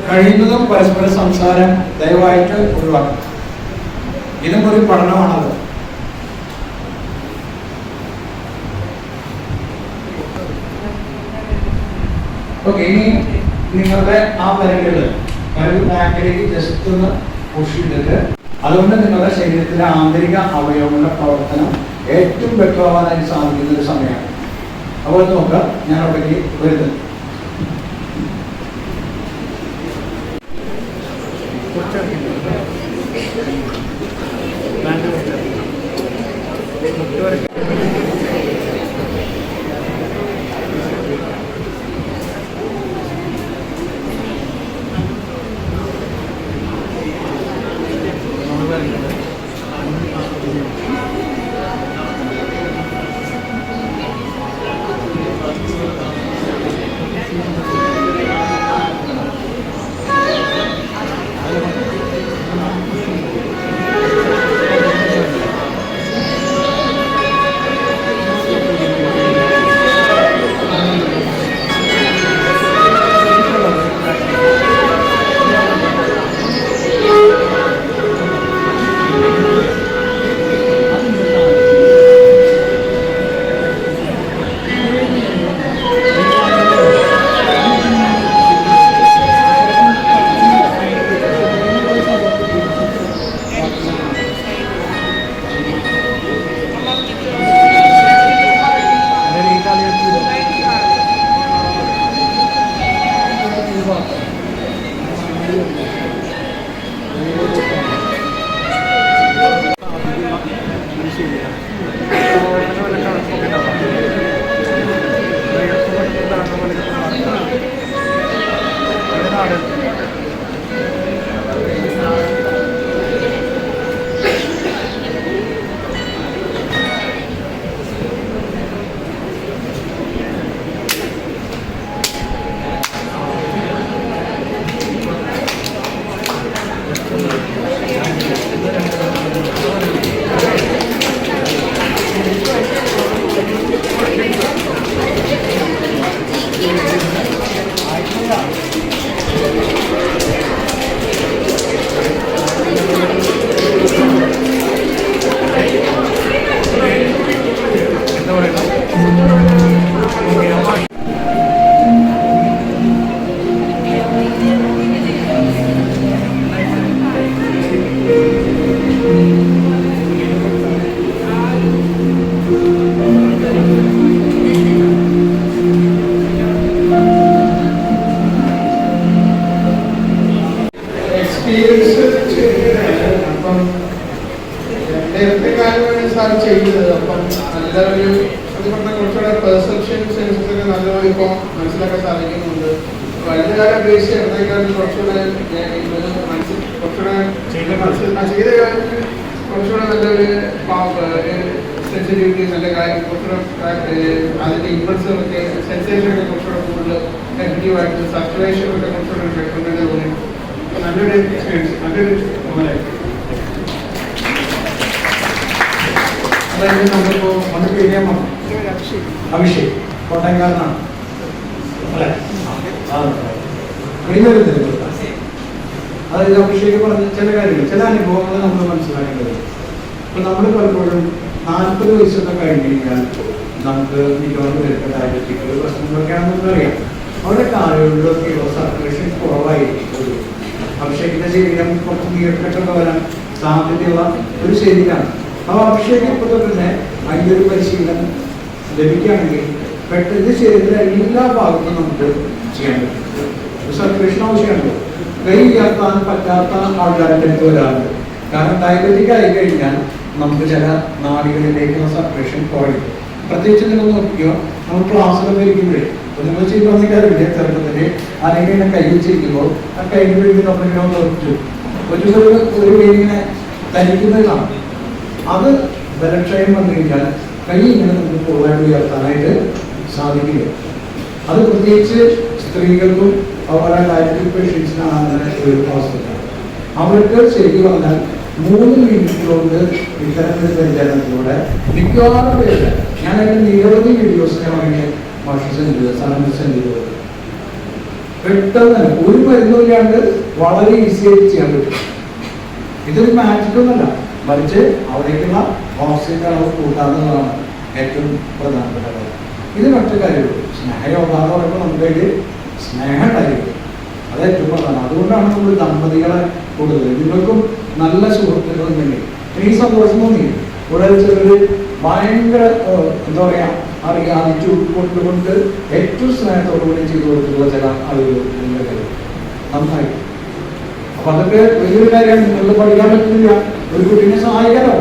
കഴിയുന്നതും പരസ്പര സംസാരം ദയവായിട്ട് ഒഴിവാക്കണം. ഇതും ഒരു പഠനമാണത്. ഓക്കെ, ഇനി നിങ്ങളുടെ ആ വിരൽ ബാക്കിലേക്ക് ജസ്റ്റ് ഒന്ന് പുഷ് ചെയ്തിട്ട്, അതുകൊണ്ട് നിങ്ങളുടെ ശരീരത്തിലെ ആന്തരിക അവയവങ്ങളുടെ പ്രവർത്തനം ഏറ്റവും ബെറ്റർ ആവാനായി സാധിക്കുന്ന ഒരു സമയമാണ്. അപ്പോൾ നോക്കുക, ഞാൻ അവിടേക്ക് വരുന്നത്. നേരത്തെ കാര്യമാണ് സാർ ചെയ്തത്. അപ്പം നല്ലൊരു അതുകൊണ്ട് കുറച്ചുകൂടെ പെർസെപ്ഷൻ സെൻസൊക്കെ നല്ലപോലെ ഇപ്പോൾ മനസ്സിലാക്കാൻ സാധിക്കുന്നുണ്ട്. കഴിഞ്ഞ കാലം അപേക്ഷിച്ച് ഇടത്തേക്കാളും കുറച്ചുകൂടെ കുറച്ചുകൂടെ ചെയ്ത കാര്യത്തിൽ കുറച്ചുകൂടെ നല്ലൊരു സെൻസിറ്റിവിറ്റി നല്ല കാര്യം കുറച്ചുകൂടെ അതിൻ്റെ ഇമ്പൾസുകളൊക്കെ സെൻസേഷനൊക്കെ കുറച്ചുകൂടെ കൂടുതൽ എഫക്റ്റീവായിട്ട് സർക്കുലേഷനൊക്കെ കുറച്ചുകൂടെ ഉണ്ടെന്ന് തോന്നി. നല്ലൊരു എക്സ്പീരിയൻസ്, നല്ലൊരു തോന്നലായിരുന്നു. അതായത് നമ്മളിപ്പോൾ നമ്മുടെ പേര് അഭിഷേക് കോട്ടയംകാരനാണ് അല്ലേ? അതായത് അഭിഷേക് പറഞ്ഞ ചില കാര്യങ്ങൾ, ചില അനുഭവങ്ങൾ നമ്മൾ മനസ്സിലാക്കേണ്ടത്. ഇപ്പം നമ്മൾ പലപ്പോഴും 40 വയസ്സൊക്കെ കഴിഞ്ഞ് കഴിഞ്ഞാൽ നമുക്ക് മിക്കവാറും വരുന്ന ഡയബറ്റിക് പ്രശ്നങ്ങളൊക്കെയാണെന്ന് നമുക്കറിയാം. അവരുടെ കാലുകളിലൊക്കെയുള്ള സർക്കുലേഷൻ കുറവായിരിക്കും. അഭിഷേകിന്റെ ശരീരം കുറച്ച് നീർക്കെട്ടൊക്കെ വരാൻ സാധ്യതയുള്ള ഒരു ശരീരമാണ്. അപ്പോൾ അഭിഷേകം ഇപ്പോൾ തന്നെ അതിൻ്റെ ഒരു പരിശീലനം ലഭിക്കുകയാണെങ്കിൽ പെട്ടെന്ന് ശരീരത്തിലെ എല്ലാ ഭാഗത്തും നമുക്ക് ചെയ്യാൻ പറ്റും. സർക്കുലേഷൻ ആവശ്യമുണ്ടോ? കൈ ഉയർത്താൻ പറ്റാത്ത ആൾക്കാരുടെ അടുത്ത് വരാറുണ്ട്. കാരണം ഡയബറ്റിക് ആയി കഴിഞ്ഞാൽ നമുക്ക് ചില നാടികളിലേക്കുള്ള സർക്കുലേഷൻ കുറയും. പ്രത്യേകിച്ച് നിങ്ങൾ നോക്കിയോ, നമ്മൾ ക്ലാസ്സൊക്കെ ഇരിക്കുമ്പോഴേ അപ്പോൾ നിങ്ങൾ ചെയ്തു വന്ന കാര്യമില്ലേ, ചെറുപ്പത്തിൽ അല്ലെങ്കിൽ ഇങ്ങനെ കൈ വെച്ചിരിക്കുമ്പോൾ ആ കൈക്ക് വേണ്ടി നമ്മളിങ്ങനെ നിർച്ചു ഒരു പേരിങ്ങനെ ധരിക്കുന്നതാണ്. അത് ബലക്ഷയം വന്നു കഴിഞ്ഞാൽ കൈ ഇങ്ങനെ നമുക്ക് പൂർണ്ണമായിട്ട് ഉയർത്താനായിട്ട് സാധിക്കില്ല. അത് പ്രത്യേകിച്ച് സ്ത്രീകൾക്കും അവരുടെ ഡയബറ്റിക് പേഷ്യൻസിനാണ് അങ്ങനെ ഒരു അവസ്ഥയാണ്. അവർക്ക് ശരിക്കും പറഞ്ഞാൽ 3 മിനിറ്റ് കൊണ്ട് ഇത്തരത്തിൽ പരിചരണത്തിലൂടെ മിക്കവാറും പേര്, ഞാൻ അതിൻ്റെ നിരവധി വീഡിയോസ് ഞാൻ അങ്ങനെ സെൻഡ് ചെയ്തത് പെട്ടെന്ന് ഒരു മരുന്നില്ലാണ്ട് വളരെ ഈസി ആയിട്ട് ചെയ്യാൻ പറ്റും. ഇതൊരു മാജിക്കൊന്നുമല്ല, മറിച്ച് അവിടേക്കുള്ള ഓക്സിജൻ അളവ് കൂട്ടാവുന്നതാണ് ഏറ്റവും പ്രധാനപ്പെട്ട കാര്യം. ഇത് മറ്റൊരു കാര്യമുള്ളൂ. സ്നേഹയോഗ എന്ന് പറയുമ്പോൾ നമുക്ക് സ്നേഹം ഉണ്ടായിരിക്കും, അത് ഏറ്റവും പ്രധാനം. അതുകൊണ്ടാണ് നമ്മൾ ദമ്പതികളെ കൂടുതൽ. നിങ്ങൾക്കും നല്ല സുഹൃത്തുക്കൾ ഉണ്ടെങ്കിൽ എനിക്ക് സന്തോഷം തോന്നി. ഇവിടെ ചിലർ ഭയങ്കര എന്താ പറയുക അറിയാതിച്ചു കൊണ്ടുകൊണ്ട് ഏറ്റവും സ്നേഹത്തോടുകൂടി ചെയ്തു കൊടുത്തിട്ടുള്ള ചില ആളുകൾ നന്നായി. അപ്പൊ അതൊക്കെ വലിയൊരു കാര്യമാണ്. നിങ്ങൾക്ക് പഠിക്കാൻ പറ്റുന്നില്ല, ഒരു കുട്ടീനെ സഹായിക്കാനോ.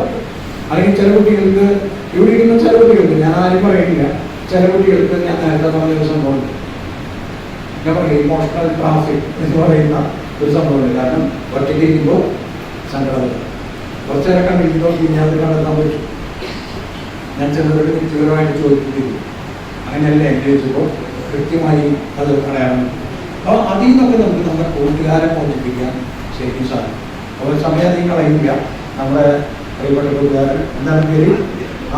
അല്ലെങ്കിൽ ചില കുട്ടികൾക്ക് ഇവിടെ ഇരിക്കുന്ന ചില കുട്ടികൾക്ക്, ഞാൻ ആരും പറയുന്നില്ല, ചില കുട്ടികൾക്ക് ഞാൻ നേരത്തെ പറഞ്ഞൊരു സംഭവമുണ്ട്. ഞാൻ പറയും ഇമോഷണൽ ട്രാഫിക് എന്ന് പറയുന്ന ഒരു സംഭവമുണ്ട്. കാരണം ഒറ്റയ്ക്ക് ഇരിക്കുമ്പോൾ സങ്കടം വരും. കുറച്ചേരെ കണ്ടിരിക്കുമ്പോൾ പിന്നെ അത് കണ്ടെത്താൻ പറ്റും. ഞാൻ ചിലരോട് വ്യക്തിപരമായിട്ട് ചോദിച്ചിട്ടില്ല, അങ്ങനെയല്ലേ എന്ന് ചോദിച്ചപ്പോൾ കൃത്യമായി അത് പറയാറുണ്ട്. അപ്പോൾ അതിൽ നിന്നൊക്കെ നമുക്ക് നമ്മുടെ കൂട്ടുകാരെ മോചിപ്പിക്കാൻ ശരിക്കും സാധിക്കും. അപ്പോൾ സമയം അധികം കളയില്ല. നമ്മുടെ പ്രിയപ്പെട്ട കൂട്ടുകാരൻ എന്താണ് പേര്,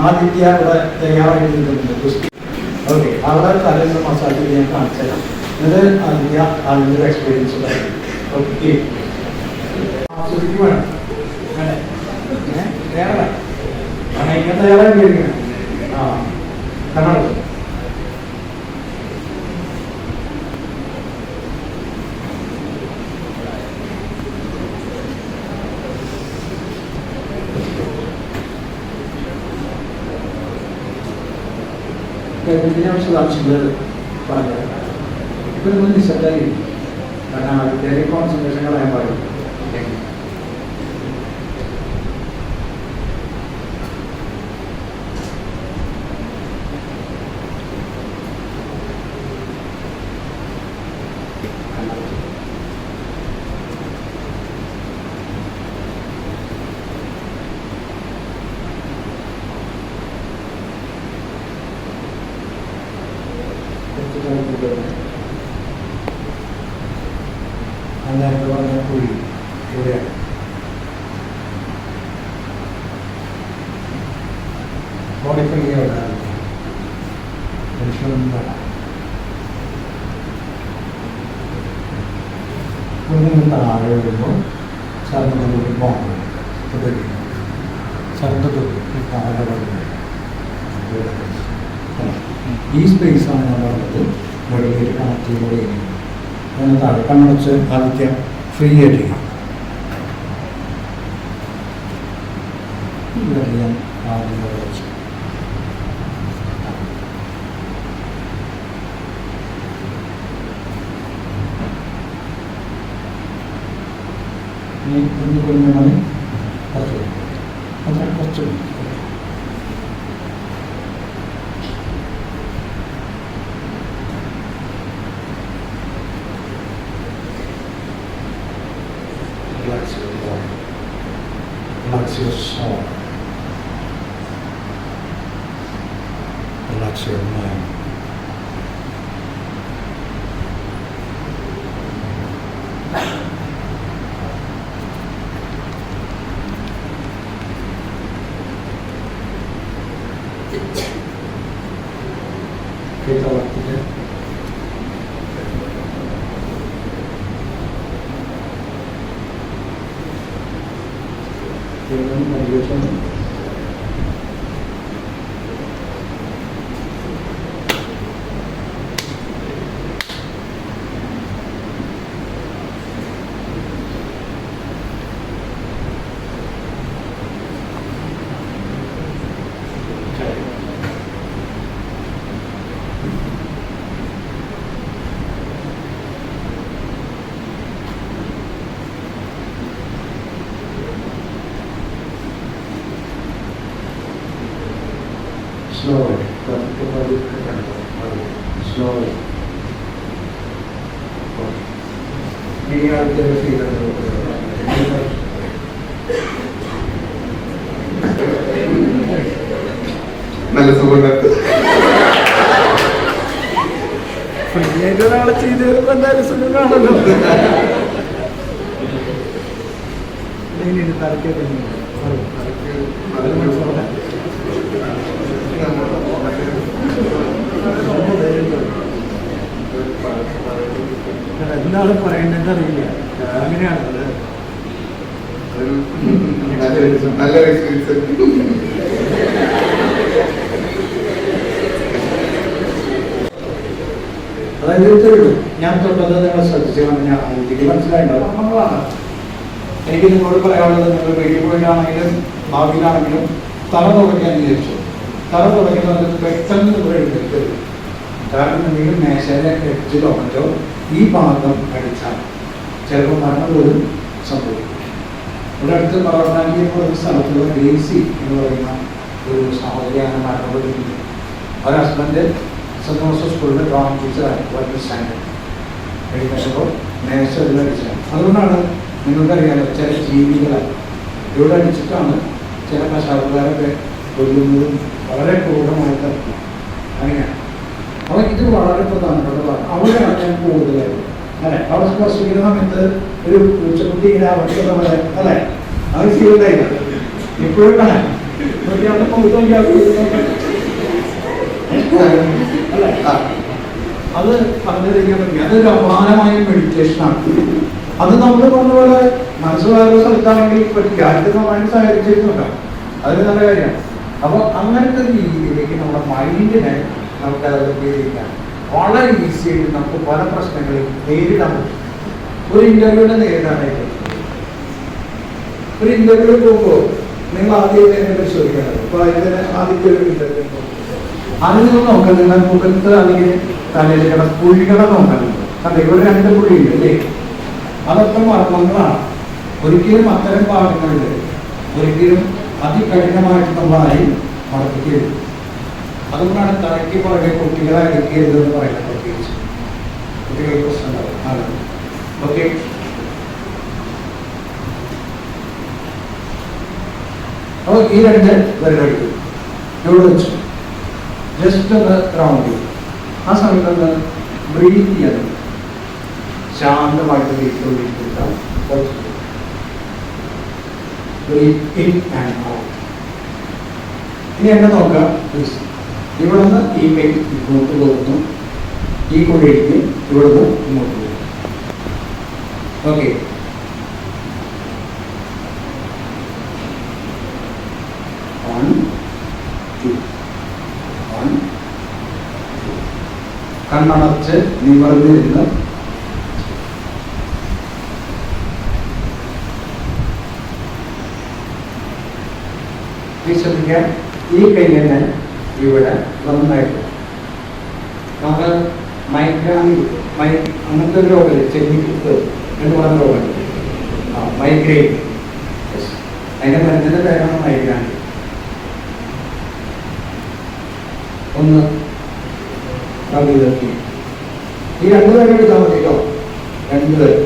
ആദിത്യ ഇവിടെ തയ്യാറായിട്ട് നിൽക്കുന്നുണ്ട്. ഓക്കെ, അവിടെ തലേന്ന് മസാജിൽ ഞാൻ കാണിച്ചുതരാം. ഇത് ആദിത്യ അതിൻ്റെ എക്സ്പീരിയൻസ് പറയാം. ഓക്കെ, ആസ്വദിക്കും വേണം വേറെ ഇങ്ങനെ തയ്യാറാക്കിയിരിക്കണം. ആ കണ്ണട ഇതിനെ വിശദാംശങ്ങൾ പറഞ്ഞു. ഇപ്പം നമ്മൾ നിശബ്ദമായി, കാരണം ആദ്യത്തെ കോൺസെൻട്രേഷൻ കളയാൻ പാടില്ല. നേരത്തെ പറഞ്ഞ കുഴി ഇവിടെയാണ്. ബോഡി ഫ്രീ ആയിട്ടാണ് മനുഷ്യനൊന്നും വേണം. ഇങ്ങനെ താഴെ വരുമ്പോൾ സാറിൻ്റെ കൂടി പോകണം. സാറിൻ്റെ താഴെ വരുന്നത് ഈ സ്പേസാണ് ഞാൻ പറഞ്ഞത് വെളിയിൽ കണക്ട് ചെയ്ത് ചെയ്യുന്നത്. അങ്ങനെ താഴെ കണ്ണടച്ച് ആദ്യം ഫ്രീ ആയിട്ട് ചെയ്യാം. ഇവിടെ ഞാൻ ആദ്യം വെച്ച് ഒന്ന് കുഞ്ഞു മതി കുറച്ച് അത്ര കുറച്ച് relax your body, relax your soul, relax your mind. Kita waktunya. Jangan menunjukkan. Slowly, kembali ke kantor, slowly. Ini ada fikiran നല്ല സുഖമുണ്ട്. ഫ്രീയായിട്ട് ഒരാളെ ചെയ്ത് തരുമ്പോൾ എന്തായാലും സുഖം കാണല്ലോ. എന്താണ് പറയേണ്ടത് അറിയില്ല. അങ്ങനെയാണത്. നല്ലൊരു എക്സ്പീരിയൻസ്. അതായത് ഞാൻ തൊട്ടത് നിങ്ങൾ ശ്രദ്ധിച്ചു പറഞ്ഞാൽ എനിക്ക് മനസ്സിലായിട്ടുണ്ടാവും. നമ്മളാണ് എനിക്ക് നിങ്ങളോട് പറയാനുള്ളത്, നിങ്ങൾ വീട്ടിൽ പോയിട്ടാണെങ്കിലും ഭാവിയിലാണെങ്കിലും തല തുടയ്ക്കാൻ വിചാരിച്ചു. തല തുടയ്ക്കുന്നത് പെട്ടെന്ന് ഇവിടെ എടുക്കരുത്. കാരണം എന്തെങ്കിലും മേശയിലെ എഡ്ജിലോ മറ്റോ ഈ ഭാഗം അടിച്ചാൽ ചിലപ്പോൾ മരണം പോലും സംഭവിക്കും. ഇവിടെ അടുത്ത് പറവണ്ണാങ്കി എന്ന് പറയുന്ന സ്ഥലത്തുള്ള ഗ്രേസി എന്ന് പറയുന്ന ഒരു സഹോദരിയാണ് മരണപ്പെട്ടിട്ടുണ്ട്. ഒരു ഹസ്ബൻഡ് സെൻറ് ജോസഫ് സ്കൂളിലെ ഡ്രോയിങ് ടീച്ചറാണ്. വൈറ്റ് സ്റ്റാൻഡേർഡ് എഴുതുമ്പോൾ മേശ ഇവിടെ അടിച്ചാണ്. അതുകൊണ്ടാണ് നിങ്ങൾക്കറിയാലോ ചില ജീവികളാണ് ഇവിടെ അടിച്ചിട്ടാണ് ചില കശാപ്പുകാരൊക്കെ കൊല്ലുന്നതും വളരെ ക്രൂരമായിട്ട് അങ്ങനെയാണ്. അപ്പോൾ ഇത് വളരെ പ്രധാനപ്പെട്ടതാണ്. അവിടെയാണ് ഞാൻ കൂടുതലായിട്ട് അല്ലെ അവിടെ സ്പർശിക്കുന്ന സമയത്ത് ഒരു പൂച്ചക്കുട്ടി ഇങ്ങനെ അവസ്ഥ പോലെ അല്ലെ അത് ചെയ്തായില്ല ഇപ്പോഴും കാണാൻ അല്ലെ അത് പറഞ്ഞിരിക്കാൻ പറ്റില്ല. അതൊരു അപാരമായ മെഡിറ്റേഷനാണ്. അത് നമ്മൾ പറഞ്ഞ പോലെ മനസ്സിലായ സ്ഥലത്താണെങ്കിൽ പറ്റില്ല. അടുത്ത് നന്നായിട്ട് സഹകരിച്ചിരുന്നുണ്ടാവും. അതൊരു നല്ല കാര്യമാണ്. അപ്പോൾ അങ്ങനത്തെ രീതിയിലേക്ക് നമ്മുടെ മൈൻഡിനെ നമുക്ക് ഡെവലപ്പ് ചെയ്തിരിക്കാം. വളരെ ഈസി ആയിട്ട് നമുക്ക് പല പ്രശ്നങ്ങളെയും നേരിടാൻ പറ്റും. ഒരു ഇന്റർവ്യൂവിനെ നേരിടാനായിട്ട് ഒരു ഇന്റർവ്യൂ പോകുമ്പോൾ നിങ്ങൾ ആദ്യം തന്നെ പരിശോധിക്കണം. ഇപ്പോൾ അതിന് ആദ്യത്തെ ഒരു ഇന്റർവ്യൂ അതിൽ നിന്ന് നോക്കാം. നിങ്ങൾ മുഖത്ത് അല്ലെങ്കിൽ തലയിലുള്ള കുഴികളെ നോക്കാനുണ്ട്. അതെ, ഇവിടെ 2 കുഴിയുണ്ട് അല്ലേ? അതൊക്കെ മർമ്മങ്ങളാണ്. ഒരിക്കലും അത്തരം ഭാഗങ്ങളിൽ ഒരിക്കലും അതികഠിനമായിട്ട് നമ്മളായി മറപ്പിക്കരുത്. അതുകൊണ്ടാണ് തലയ്ക്ക് പുറകെ കുട്ടികളെ അടിക്കരുത് എന്ന് പറയുന്നത്. പ്രത്യേകിച്ച് കുട്ടികൾക്ക് പ്രശ്നമുണ്ടാവും. ഓക്കെ, അപ്പോൾ ഈ 2 വിരലടിക്കും ഇവിടെ വെച്ചു ജസ്റ്റ് ഒന്ന് റൗണ്ട് ചെയ്യും. ആ സമയത്ത് ബ്രീത്ത് ചെയ്യാൻ ശാന്തമായിട്ട് ബ്രീത്ത് ഇൻ ആൻഡ് ഔട്ട്. ഇനി എന്നെ നോക്കാം. ഇവിടെ നിന്ന് ഈ കൈ ഇങ്ങോട്ട് പോകുന്നു, ഈ കുഴിക്ക് ഇവിടെ നിന്ന് ഇങ്ങോട്ട് പോകുന്നു. ഓക്കെ. കണ്ണടച്ച് നിവർന്നിരുന്ന് ശ്രദ്ധിക്കാൻ. ഈ കയ്യന്നെ ഇവിടെ നന്നായിട്ട് നമുക്ക് അങ്ങനത്തെ ഒരു രോഗമില്ല, ചെവിക്ക് എന്ന് പറഞ്ഞ രോഗമുണ്ട്, മൈഗ്രെയിൻ. അതിന്റെ മരുന്നിന്റെ പേരാണ് മൈഗ്രാൻ. ഒന്ന് ഈ 2 പേരും എടുത്താൽ മതി കേട്ടോ, 2 പേര്.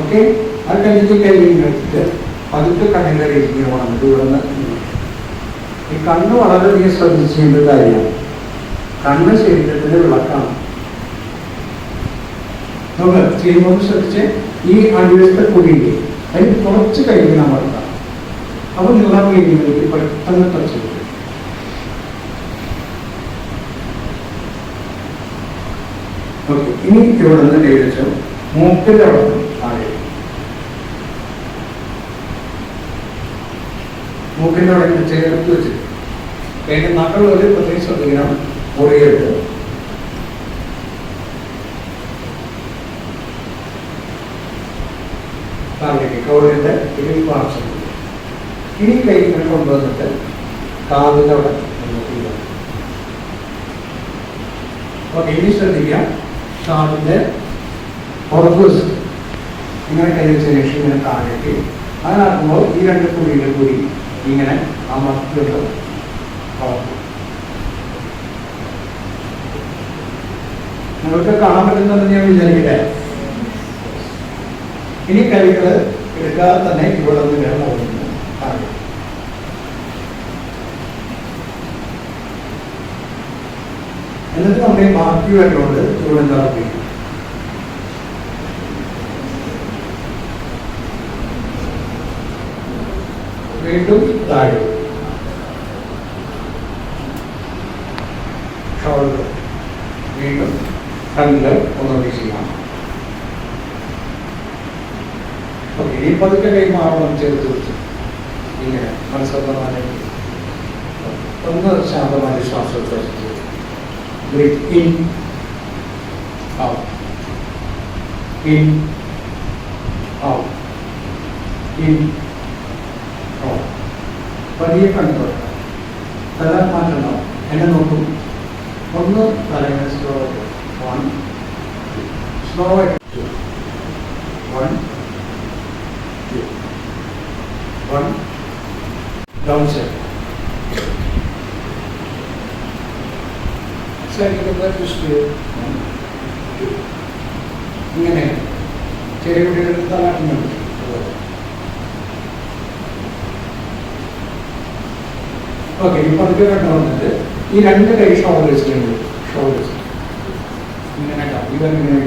ഓക്കെ. അത് കഴിഞ്ഞിട്ട് കഴിഞ്ഞിട്ട് പതുക്കെ കണ്ണിന്റെ രീതിയിൽ വന്നിട്ട് ഇവിടെ ഈ കണ്ണ് വളരെയധികം ശ്രദ്ധിച്ച് ചെയ്യേണ്ട കാര്യമാണ്. കണ്ണ് ശരീരത്തിന്റെ വിളക്കാണ്. നമുക്ക് ചെയ്യുമ്പോൾ ശ്രദ്ധിച്ച് ഈ അടിവശത്തെ കുഴിയിൽ അതിന് കുറച്ച് കഴിഞ്ഞ് നമ്മൾ എടുക്കാം. അപ്പൊ നീളം കഴിഞ്ഞിട്ട് പെട്ടെന്ന് ടച്ച് ചെയ്യും. ഓക്കെ. ഇനി ഇവിടെ നിന്ന് ഏകദേശം മൂക്കിന്റെ അവിടെ താഴെ, മൂക്കിന്റെ അവിടെ ചേർത്ത് വെച്ച് അതിന്റെ നഖങ്ങളൊരു പ്രത്യേകം ശ്രദ്ധിക്കണം, മുറിയരുത്. താഴേക്ക് കൗളിന്റെ പാർശ്വം. ഇനി കൈ ഇങ്ങനെ കൊണ്ടുവന്നിട്ട് കാതിന്റെ അവിടെ ഓക്കെ. ഇനി ശ്രദ്ധിക്കാം, കാതിന്റെ പുറകുവശം ഇങ്ങനെ കൈ വെച്ചതിന് ശേഷം ഇങ്ങനെ താഴേക്ക് അതിനാക്കുമ്പോൾ ഈ 2 കുഴികൾ കൂടി ഇങ്ങനെ അമർത്തിയിട്ട് നിങ്ങൾക്ക് കാണാൻ പറ്റുന്നുണ്ടെന്ന് ഞാൻ വിചാരിക്കട്ടെ. ഇനി കൈകൾ എടുക്കാതെ തന്നെ ഇവിടെ നിന്ന് ഇങ്ങനെ പോകുന്നു. എന്നിട്ട് നമ്മുടെ ബാക്കി വരുന്നുണ്ട് ഇവിടെ നിറപ്പിക്കും. വീണ്ടും താഴെ ഷോൾഡർ, വീണ്ടും കണ്ണുകൾ ഒന്നുകൂടി ചെയ്യാം. ഓക്കെ. ഈ പതുക്കെ കൈമാറണം, ചേർത്ത് വെച്ച് ഇങ്ങനെ മനസ്സോധമായി ഒന്ന് ശാന്തമായ ശ്വാസോച്ഛ്വാസം ചെയ്തു. Breathe in, out, in, out, in, out. പതിയെ കണ്ടു തല മാറ്റണം. എന്നെ നോക്കും. ഒന്ന് തലങ്ങൾ സ്ലോ ആയിട്ട് 1, സ്ലോ ആയിട്ട് 1, 2, 1, ഡൗൺ സൈഡ്. ഇങ്ങനെ ചെറിയ കുട്ടികളുടെ തലാട്ടുന്നുണ്ട്. ഓക്കെ. ഈ പതുക്കെ കണ്ടു വന്നിട്ട് ഈ 2 കൈ ഷോൾഡേഴ്സിലുണ്ട്. ഷോൾഡേഴ്സ് ഇങ്ങനെ ഇവരിങ്ങനെ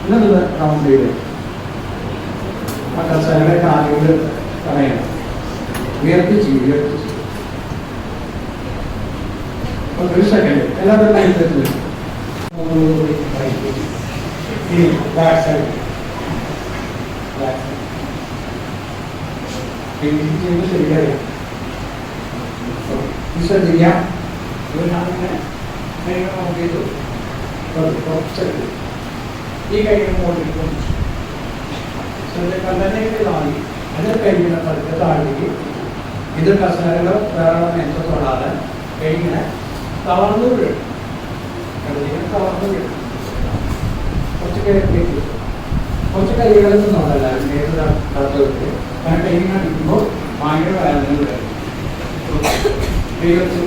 എന്നിട്ട് റൗണ്ട് ചെയ്ത് ആ കസേരയുടെ കാലുകൾ കളയണം. ഉയർത്തിച്ച് ഉയർത്തിച്ച് ഒരു സെക്കൻഡ് എല്ലാവരും ലൈനിലെത്തി. ഇനി ബാക്ക് സൈഡ് ചെയ്യുന്നത് ശരിയായി ശ്രദ്ധിക്കാം. ഈ കൈകൾ മുകളിൽ കല്ലനേക്ക് താഴി അത് കൈയിനെ പതുക്കെ താഴേക്ക്. ഇത് കസേരകളോ വേറെ നെഞ്ചോ തൊടാതെ കൈയിങ്ങനെ തളർന്നു വീഴും. തളർന്നു വീഴും. കുറച്ച് കൈകളിലേക്ക് കുറച്ച് കൈകളിൽ നിന്നോടെ എല്ലാവരും ഏതൊരു അങ്ങനെ കൈയിങ്ങനെ അടിക്കുമ്പോൾ ഭയങ്കര വേദന വരും. കൈവച്ച്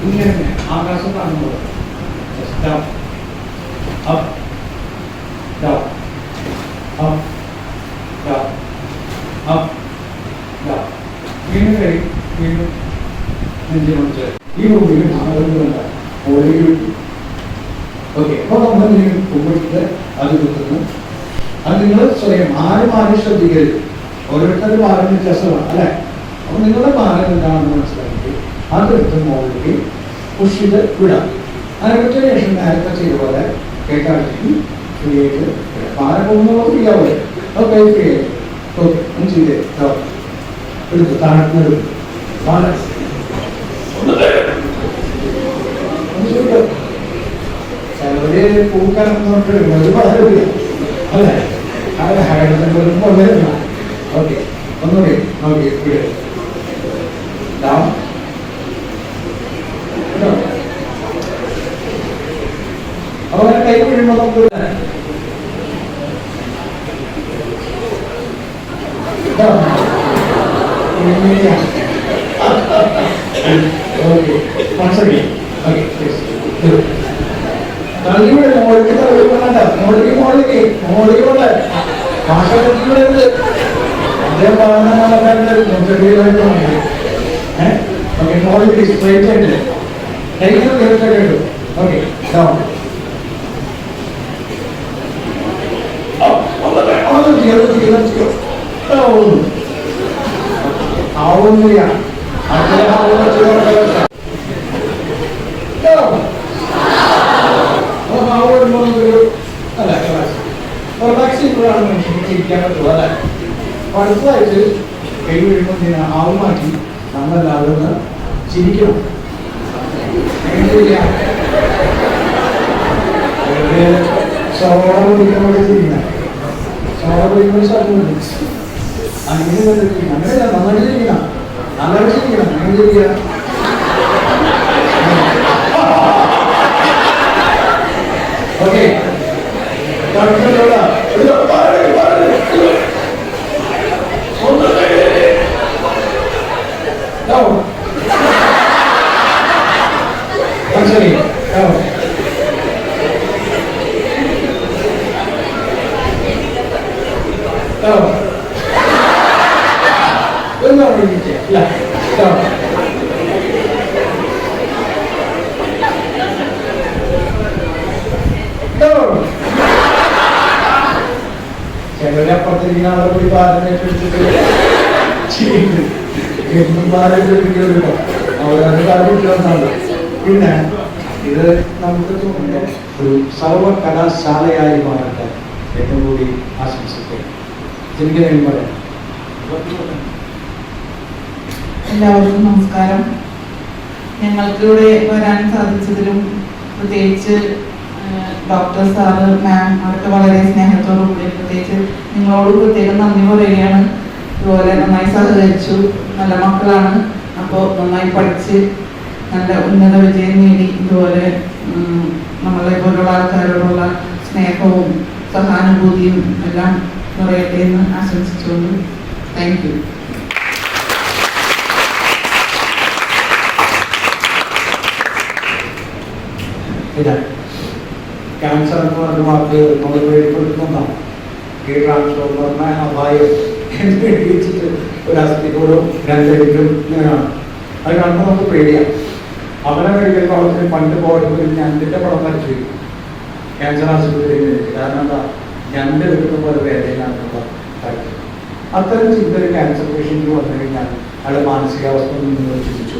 ഇങ്ങനെ ആകാശം കാണുമ്പോൾ down, up, down, up, down, up, down. വീണ്ടും കഴിയും. വീണ്ടും നെഞ്ചു മുറിച്ച് ഈ റൂമിൽ ആളുകളുണ്ട്. ഓക്കെ. അപ്പോൾ നമ്മൾ കുമ്പിട്ട് അത് കുത്തുന്നു. അത് നിങ്ങൾ സ്വയം ആരും ശ്രദ്ധിക്കരുത്. ഓരോരുത്തരുടെ ഭാരം വ്യത്യാസമാണ് അല്ലേ. അപ്പോൾ നിങ്ങളുടെ ഭാരം എന്താണെന്ന് മനസ്സിലാക്കി അതെടുത്ത് മുകളിലേക്ക് പുഷ് ചെയ്ത് വിടാം. അതിനെപ്പറ്റി ശേഷം നേരത്തെ ചെയ്ത പോലെ കേൾക്കാതിരിക്കും. ഫ്രീ ആയിട്ട് മാറി പോകുമ്പോൾ ഫ്രീ ആവുമേ ഓക്കെ ഫ്രീ ആയി ഓക്കെ ഒന്ന് ചെയ്തേ എടുത്തു താഴ്ന്നു എടുത്തു മാറി ചിലവര് പൂക്കാരം ഒരുപാട് അല്ലേ അത് ഹൈഡ്രജൻ ഓക്കെ ഒന്നുകൂടി നോക്കി ഇവിടെ ഡൗൺ അവരെ കൈ വീഴുമ്പോൾ നമുക്ക് ഓക്കെ മനസ്സിലാക്കി ഓക്കെ തള്ളിവിടെ മോളിക്ക് തള്ളിക്കൊള്ളണ്ട മോളിക്ക് ഭാഷ പഠിക്കുന്നത് അതേ ഓക്കെ മോളിക്ക് സ്ട്രൈറ്റ് ആയിട്ട് കേട്ടു ഓക്കെ ഡൗൺ ആവുന്നില്ല ചിരിക്കാൻ പറ്റുള്ളൂ അല്ലെ അടുത്തതായിട്ട് കൈ വീഴുമ്പോൾ ആവുമാക്കി നമ്മളെല്ലാവരും ഒന്ന് ചിരിക്കണം സോളം പിടിക്കുമ്പോൾ ചിരിക്കണം സോളം പിടിക്കുമ്പോൾ അങ്ങനെയല്ല നന്നായിട്ട് ചിരിക്കണം നന്നായിട്ട് ചിരിക്കണം അങ്ങനെ ചിരിക്കണം ഓക്കെ ശരി ചിലരെ അപ്പുറത്തിരിക്കുന്ന ആളെ പോയി പാരമ്പര്യപ്പെടുത്തിട്ട് എന്നും പാരമ്പര്യപ്പെടുത്തിയോ അവരത് കാര്യം. പിന്നെ ഇത് നമുക്ക് തോന്നുന്നു ഒരു സർവകലാശാലയായി മാറട്ടെ എന്നും കൂടി ആശംസിക്കുക. ജനിക്കാൻ പറയാം. എല്ലാവർക്കും നമസ്കാരം. ഞങ്ങൾക്ക് ഇവിടെ വരാൻ സാധിച്ചതിലും പ്രത്യേകിച്ച് ഡോക്ടർ സാറ് മാം അവർക്ക് വളരെ സ്നേഹത്തോടുകൂടി പ്രത്യേകിച്ച് നിങ്ങളോട് പ്രത്യേകം നന്ദി പറയുകയാണ്. ഇതുപോലെ നന്നായി സഹകരിച്ചു. നല്ല മക്കളാണ്. അപ്പോൾ നന്നായി പഠിച്ച് നല്ല ഉന്നത വിജയം നേടി ഇതുപോലെ നമ്മളെ പോലുള്ള ആൾക്കാരോടുള്ള സ്നേഹവും സഹാനുഭൂതിയും എല്ലാം നിറയട്ടെ എന്ന് ആശംസിച്ചുകൊണ്ട് താങ്ക് യു. ക്യാൻസർ എന്ന് പറഞ്ഞ വാക്ക് നമ്മൾ പേടിപ്പെടുത്തുന്നതാണ്. ഈ ട്രാൻസ്ഫോർ എന്ന് പറഞ്ഞാൽ അപായം എന്ന് പേടിപ്പിച്ചിട്ട് ഒരു അസ്ഥികൂടും രണ്ടെങ്കിലും ഇങ്ങനെയാണ്. അത് കാണുമ്പോൾ നമുക്ക് പേടിയാണ്. അവരെ മെഡിക്കൽ കോളേജിൽ പണ്ട് പോയപ്പോൾ ഞണ്ടിൻ്റെ പടം വരച്ചു ക്യാൻസർ ആശുപത്രിയിൽ. കാരണം എന്താ, ഞണ്ട് എടുക്കുന്ന പോലെ വേദനയാണെന്നുള്ള കാര്യം. അത്തരം ചിന്ത ഒരു ക്യാൻസർ പേഷ്യൻറ്റ് വന്നു കഴിഞ്ഞാൽ അയാളുടെ മാനസികാവസ്ഥ നിങ്ങൾ ചിന്തിച്ചു.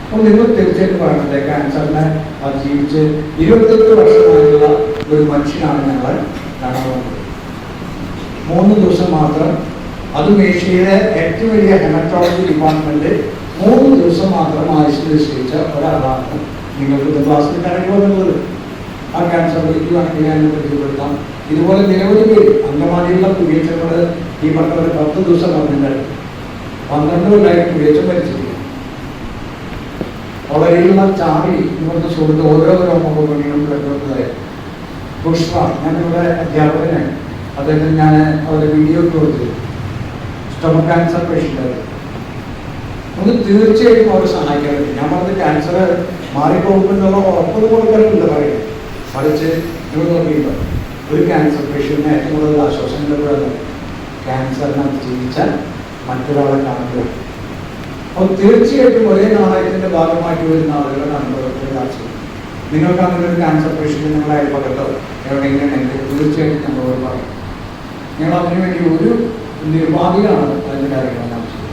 അപ്പോൾ നിങ്ങൾ തീർച്ചയായിട്ടും പറയണത് ക്യാൻസറിനെ അതിജീവിച്ച് 28 വർഷമായുള്ള ഒരു മനുഷ്യനാണ് ഞങ്ങൾ കാണാൻ വന്നത്. 3 ദിവസം മാത്രം, അതും ഏഷ്യയിലെ ഏറ്റവും വലിയ ഹെമറ്റോളജി ഡിപ്പാർട്ട്മെന്റ് 3 ദിവസം മാത്രം ആയുഷിൽ നിശ്ചയിച്ച ഒരാളാണ് നിങ്ങൾക്ക് ഇത് ക്ലാസ്സിൽ കണക്ക് വന്നുള്ളത്. ആ ക്യാൻസർ വേണമെങ്കിൽ ഞാൻ പരിചയപ്പെടുത്താം. ഇതുപോലെ നിരവധി പേര് അങ്കമാലിയുള്ള കുടിയേറ്റങ്ങൾ ഈ പറഞ്ഞ 10 ദിവസം പറഞ്ഞിട്ടുണ്ടായിരുന്നു. 12 കൊല്ലമായിട്ട് കുടിയേറ്റം മരിച്ചിരിക്കും. വളരെയുള്ള ചാറി ഇവരുടെ സുഹൃത്ത് ഓരോ രോഗങ്ങളും പ്രകൃതമായ പുഷ്പ, ഞാനിവിടെ അധ്യാപകനാണ്. അദ്ദേഹത്തിന് ഞാൻ അവരുടെ വീഡിയോ കൊടുത്തു. സ്റ്റൊമക് ക്യാൻസർ പേഷ്യൻ്റ് അത് തീർച്ചയായിട്ടും അവരെ സഹായിക്കാൻ പറ്റും. ഞാൻ പറഞ്ഞത് ക്യാൻസർ മാറിപ്പോകുമെന്നുള്ള ഉറപ്പ് കൊടുക്കാറില്ല പറയുന്നത്. മറിച്ച് നിങ്ങൾ നോക്കിയിട്ട് ഒരു ക്യാൻസർ പേഷ്യന്റിന് ഏറ്റവും കൂടുതൽ ആശ്വാസം കിട്ടുന്നത് ക്യാൻസറിനെ അതിജീവിച്ചാൽ മറ്റൊരാളെ കാണുക. അപ്പോൾ തീർച്ചയായിട്ടും ഒരേ നാണയത്തിൻ്റെ ഭാഗമായിട്ട് വരുന്ന ആളുകളെ കാണുമ്പോൾ ആവശ്യം. നിങ്ങൾക്ക് അങ്ങനെ ഒരു ക്യാൻസർ പേഷ്യൻ്റ് നിങ്ങളുടെ അയൽപ്പക്കത്തോ എവിടെയെങ്കിലും ഉണ്ടെങ്കിൽ തീർച്ചയായിട്ടും നമ്മളോട് പറയും. ഞങ്ങൾ അതിനു വേണ്ടി ഒരു നിർവാഹികളാണ് അതിൻ്റെ കാര്യങ്ങൾ ആവശ്യം.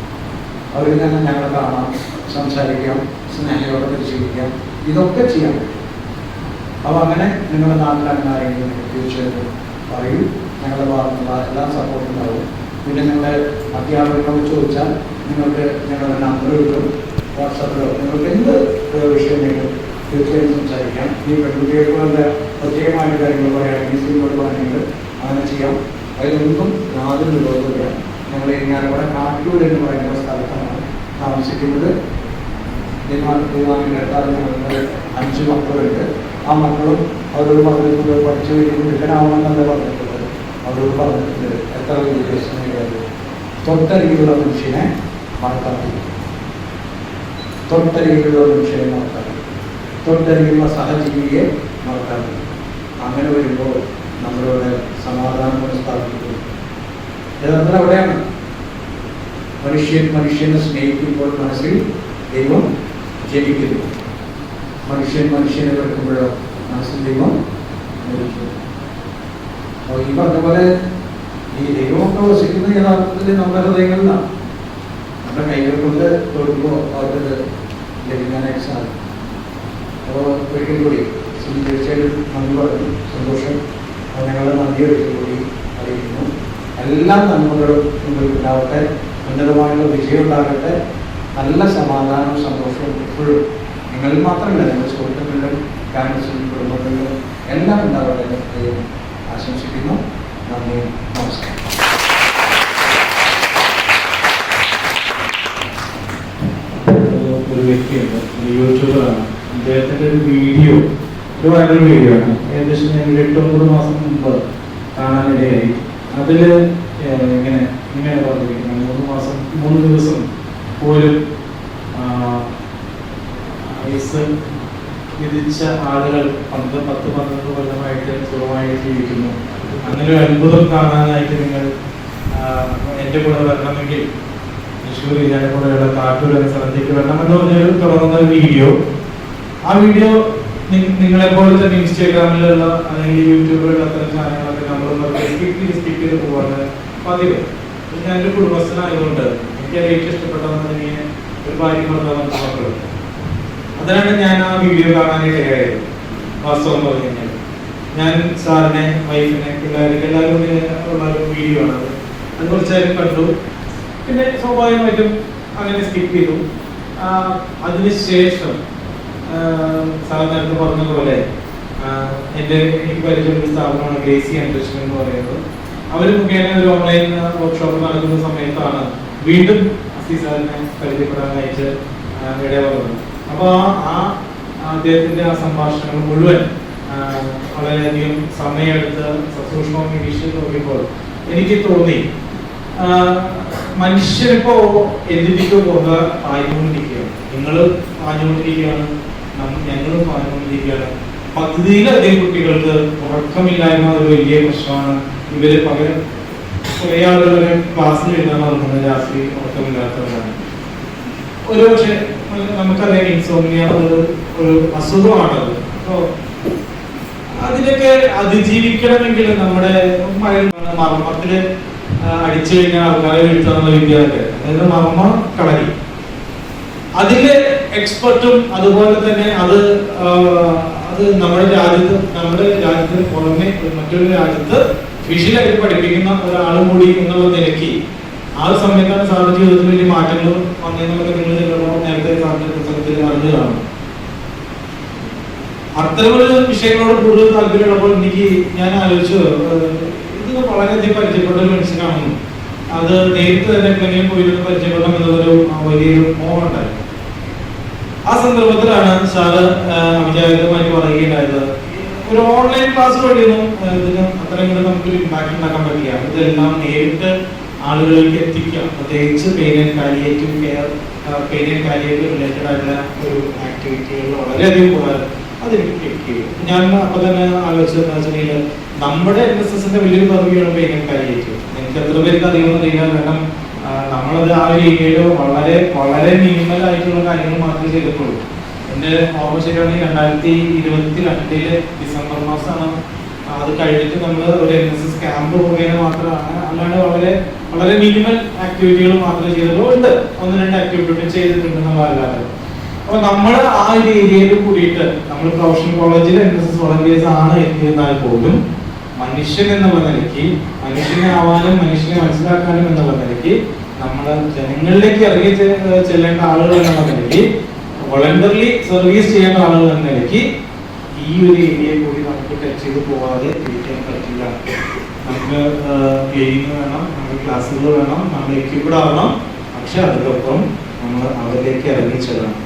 അവരിൽ തന്നെ ഞങ്ങളെ കാണാം, സംസാരിക്കാം, സ്നേഹയോടെ പരിശീലിക്കാം, ഇതൊക്കെ ചെയ്യാൻ പറ്റും. അപ്പോൾ അങ്ങനെ നിങ്ങളുടെ നാട്ടിൽ അങ്ങനെ ആരെങ്കിലും തീർച്ചയായിട്ടും പറയൂ. ഞങ്ങളുടെ ഭാഗത്തുള്ള എല്ലാ സപ്പോർട്ടും ഉണ്ടാവും. പിന്നെ നിങ്ങളുടെ അധ്യാപകരോട് ചോദിച്ചാൽ നിങ്ങൾക്ക് ഞങ്ങളുടെ നമ്പർ കിട്ടും. വാട്സാപ്പിലോ നിങ്ങൾക്ക് എന്ത് വിഷയമെങ്കിലും തീർച്ചയായും സംസാരിക്കാം. ഈ പെൺകുട്ടികൾക്ക് പ്രത്യേകമായ കാര്യങ്ങൾ പറയുകയാണെങ്കിൽ സ്ത്രീകളോട് പറയുന്നത് അങ്ങനെ ചെയ്യാം. അതിലൊന്നും യാതൊരു വിരോധമില്ല. ഞങ്ങൾ ഞാനിവിടെ കാട്ടൂർ എന്ന് പറയുന്ന സ്ഥലത്താണ് താമസിക്കുന്നത്. ഞങ്ങൾക്ക് 5 മക്കളുണ്ട്. ആ മക്കളും അവരോട് പറഞ്ഞിട്ടുണ്ട് പഠിച്ചു കഴിയുമ്പോൾ മികനാവണമെന്നല്ല പറഞ്ഞിട്ടുള്ളത്. അവരോട് പറഞ്ഞിട്ടുണ്ട് എത്ര വിദ്യാഭ്യാസം നേടിയത്. തൊട്ടരികിലുള്ള മനുഷ്യനെ മറക്കാതിരിക്കും. തൊട്ടരികിലുള്ള മനുഷ്യനെ മറക്കാതിരിക്കും. തൊട്ടരികിലുള്ള സഹജീവിയെ മറക്കാതിരിക്കും. അങ്ങനെ വരുമ്പോൾ നമ്മളുടെ സമാധാനം സ്ഥാപിക്കുന്നു. യഥാർത്ഥത്തിൽ അവിടെയാണ് മനുഷ്യനെ സ്നേഹിക്കുമ്പോൾ മനസ്സിൽ ദൈവം ജനിക്കുന്നു. മനുഷ്യനെ വെറുക്കുമ്പോഴോ മനസ്സിൽ ദൈവം മരിക്കുന്നു. അപ്പോൾ ഈ പറഞ്ഞ പോലെ ഈ ദൈവമൊക്കെ വസിക്കുന്നത് യഥാർത്ഥത്തിൽ നമ്മുടെ ഹൃദയങ്ങളിലാണ്. നമ്മുടെ കൈകൾ കൊണ്ട് തൊടുമ്പോൾ അവർക്ക് ലഭിക്കാനായിട്ട് സാധിക്കും. അപ്പോൾ ഒരിക്കൽ കൂടി തീർച്ചയായിട്ടും നന്ദി പറഞ്ഞു. സന്തോഷം. ഞങ്ങളുടെ നന്ദി ഒരിക്കൽ കൂടി അറിയിക്കുന്നു. എല്ലാ നന്മകളും നിങ്ങൾക്ക് ഉണ്ടാവട്ടെ. ഉന്നതമായുള്ള വിജയം ഉണ്ടാകട്ടെ. നല്ല സമാധാനവും സന്തോഷവും എപ്പോഴും നിങ്ങളിൽ മാത്രമല്ല, നിങ്ങളുടെ സുഹൃത്തുക്കളിലും പാരൻസിലും കുടുംബങ്ങളിലും എല്ലാം ഉണ്ടാവട്ടെ എന്ന് ആശംസിക്കുന്നു. നന്ദി, നമസ്കാരം. ഒരു വ്യക്തിയുണ്ട്, ഒരു യൂട്യൂബറാണ്. അദ്ദേഹത്തിൻ്റെ ഒരു വീഡിയോ, ഒരു വൈറൽ വീഡിയോ ആണ്. ഏകദേശം ഞാൻ 8-9 മാസം മുമ്പ് കാണാനിടയായി. അതിൽ ഇങ്ങനെ പറഞ്ഞിരിക്കുന്നത് 3 ദിവസം പോലും വയസ്സ് വിധിച്ച ആളുകൾ 10-12 കൊല്ലമായിട്ട് സുഖമായിട്ട് ജീവിക്കുന്നു. അങ്ങനെ ഒരു അത്ഭുതം കാണാനായിട്ട് നിങ്ങൾ എൻ്റെ കൂടെ വരണമെങ്കിൽ തൃശ്ശൂർ ഞാൻ കൂടെയുള്ള കാട്ടൂർ എന്ന സ്ഥലത്തേക്ക് വരണമെന്ന് പറഞ്ഞൊരു തുടർന്ന വീഡിയോ. ആ വീഡിയോ നിങ്ങളെപ്പോലെ തന്നെ ഇൻസ്റ്റാഗ്രാമിലുള്ള അല്ലെങ്കിൽ യൂട്യൂബിലുള്ള അത്തരം ചാനലുകളൊക്കെ നമ്മളൊന്ന് സ്കിപ്പ് ചെയ്ത് പോകാണ് പതിവ്. ഞാനൊരു കുടുംബസ്ഥനായതുകൊണ്ട് എനിക്ക് ഏറ്റവും ഇഷ്ടപ്പെട്ടതെന്ന് ഒരു ഭാര്യ ഭർത്താവ് മക്കളും. അതിനാണ് ഞാൻ ആ വീഡിയോ കാണാനിടയായത്. വാസ്തവം പറഞ്ഞു കഴിഞ്ഞാൽ ഞാൻ സാറിനെ, വൈഫിനെ, പിള്ളേർക്ക് എല്ലാവരും ഉള്ള ഒരു വീഡിയോ ആണ്. അത് കുറച്ചായാലും കണ്ടു. പിന്നെ സ്വാഭാവികമായിട്ടും അങ്ങനെ സ്കിപ്പ് ചെയ്തു. അതിനുശേഷം സാർ നേരത്തെ പറഞ്ഞതുപോലെ എനിക്ക് പരിചയമുള്ള സ്ഥാപനമാണ് ഗ്രേസി എൻട്രിച്ച്മെന്റ് എന്ന് പറയുന്നത്. അവർ മുഖേന ഒരു ഓൺലൈൻ വർക്ക്ഷോപ്പ് നടക്കുന്ന സമയത്താണ് വീണ്ടും സാറിനെ പരിചയപ്പെടാനായിട്ട് ഇടവന്നത്. അപ്പോൾ അദ്ദേഹത്തിന്റെ ആ സംഭാഷണങ്ങൾ മുഴുവൻ വളരെയധികം സമയമെടുത്ത് സസൂക്ഷ്മം നിരീക്ഷിച്ച് നോക്കിയപ്പോൾ എനിക്ക് തോന്നി മനുഷ്യരിപ്പോ എന്തിനോ കൊണ്ട് പാഞ്ഞുകൊണ്ടിരിക്കുകയാണ്. നിങ്ങൾ പാഞ്ഞുകൊണ്ടിരിക്കുകയാണ്, ഞങ്ങളും പാഞ്ഞുകൊണ്ടിരിക്കുകയാണ്. പകുതിയിലധികം കുട്ടികൾക്ക് ഉറക്കമില്ലായ്മ ഒരു വലിയ പ്രശ്നമാണ്. ഇവര് പകരം കുറെ ആളുകളൊക്കെ ക്ലാസ്സിൽ എഴുതാൻ നടക്കുന്നത് രാത്രി ഉറക്കമില്ലാത്തവരാണ്. ഒരു പക്ഷെ നമുക്കറിയാം ഇൻസോമിയ ഒരു അസുഖമാണത്. അപ്പോ അതിനൊക്കെ അതിജീവിക്കണമെങ്കിൽ നമ്മുടെ മർമ്മത്തില് അടിച്ചു കഴിഞ്ഞാൽ ആൾക്കാരെ വീഴ്ത്താനുള്ള വിദ്യാർത്ഥി, അതായത് മർമ്മ കളരി, അതിലെ എക്സ്പെർട്ടും അതുപോലെ തന്നെ അത് നമ്മുടെ രാജ്യത്തിന് പുറമെ മറ്റൊരു രാജ്യത്ത് വിഷയിലായിട്ട് പഠിപ്പിക്കുന്ന ഒരാളും കൂടി എന്നുള്ള നിലയ്ക്ക് ആ സമയത്താണ് സാറിന്റെ ജീവിതത്തിൽ വലിയ മാറ്റങ്ങൾ വന്നതെന്നൊക്കെ നിങ്ങൾ നേരത്തെ സാറിന്റെ പുസ്തകത്തിൽ അറിഞ്ഞു കാണും. അത്തരമൊരു വിഷയങ്ങളോട് കൂടുതൽ താല്പര്യമുള്ളപ്പോൾ ഞാൻ ആലോചിച്ചു, ഇത് വളരെയധികം പരിചയപ്പെട്ട ഒരു മനുഷ്യനാണെന്നും അത് നേരിട്ട് തന്നെ എപ്പോഴെങ്കിലും പോയിരുന്ന് പരിചയപ്പെടണം എന്നുള്ളൊരു വലിയൊരു മോഹം ഉണ്ടായിരുന്നു. ആ സന്ദർഭത്തിലാണ് സാറ് അവിചാരിതമായിട്ട് പറയുകയുണ്ടായത്, ഒരു ഓൺലൈൻ ക്ലാസ് വഴിയൊന്നും ഇതിന് അത്രയും നമുക്കൊരു ഇമ്പാക്ട് ഉണ്ടാക്കാൻ പറ്റില്ല. ഇതെല്ലാം നേരിട്ട് ആളുകളിലേക്ക് എത്തിക്കാം. പ്രത്യേകിച്ച് pain and palliative care, pain and palliative related ആയിട്ടുള്ള ഒരു ആക്ടിവിറ്റികൾ വളരെയധികം കൂടുതൽ അതെനിക്ക് ക്ലിക്ക് ചെയ്യും. ഞാൻ അപ്പൊ തന്നെ ആലോചിച്ചതെന്ന് വെച്ചിട്ടുണ്ടെങ്കിൽ നമ്മുടെ NSSന്റെ വലിയൊരു പദവിയാണ് പെയിൻ ആൻഡ് പാലിയേറ്റീവ്. എനിക്ക് എത്ര പേർക്ക് അറിയുമെന്ന് അറിയില്ല. കാരണം നമ്മളത് ആ ഒരു ഏരിയയില് വളരെ വളരെ മിനിമൽ ആയിട്ടുള്ള കാര്യങ്ങൾ മാത്രമേ ചെയ്തിട്ടുള്ളൂ. എന്റെ ഓർമ്മ ശരിയാണെങ്കിൽ 2022 ഡിസംബർ മാസമാണ് അത് കഴിഞ്ഞിട്ട് നമ്മൾ ഒരു NSS ക്യാമ്പ് മുഖേന മാത്രമാണ്, അല്ലാണ്ട് വളരെ വളരെ മിനിമൽ ആക്ടിവിറ്റികൾ മാത്രമേ ചെയ്തിട്ടുള്ളൂ. ഉണ്ട് 1-2 ആക്ടിവിറ്റി ചെയ്തിട്ടുണ്ടെന്നുള്ളതല്ലാതെ. അപ്പൊ നമ്മൾ ആ ഒരു ഏരിയയിൽ കൂടിയിട്ട് നമ്മൾ പ്രൊഫഷണൽ കോളേജിൽ NSS വോളണ്ടിയേഴ്സ് ആണ് എന്നിരുന്നാൽ പോലും മനുഷ്യൻ എന്നുള്ള നിലയ്ക്ക്, മനുഷ്യനെ ആവാനും മനുഷ്യനെ മനസ്സിലാക്കാനും എന്നുള്ള നിലയ്ക്ക്, നമ്മൾ ജനങ്ങളിലേക്ക് ഇറങ്ങി ചെല്ലേണ്ട ആളുകൾ എന്നുള്ള നിലയ്ക്ക്, വോളണ്ടറിലി സർവീസ് ചെയ്യേണ്ട ആളുകൾ എന്ന നിലയ്ക്ക് ഈ ഒരു ഏരിയയെ കൂടി നമുക്ക് ടച്ച് ചെയ്ത് പോവാതെ ഇരിക്കാൻ പറ്റില്ല. നമുക്ക് ക്ലീനിങ് വേണം, നമുക്ക് ക്ലാസ്സുകൾ വേണം, നമ്മൾ എക്യുപ്ഡ് ആവണം. പക്ഷെ അതിനൊപ്പം നമ്മൾ അവരിലേക്ക് ഇറങ്ങിച്ചെല്ലണം.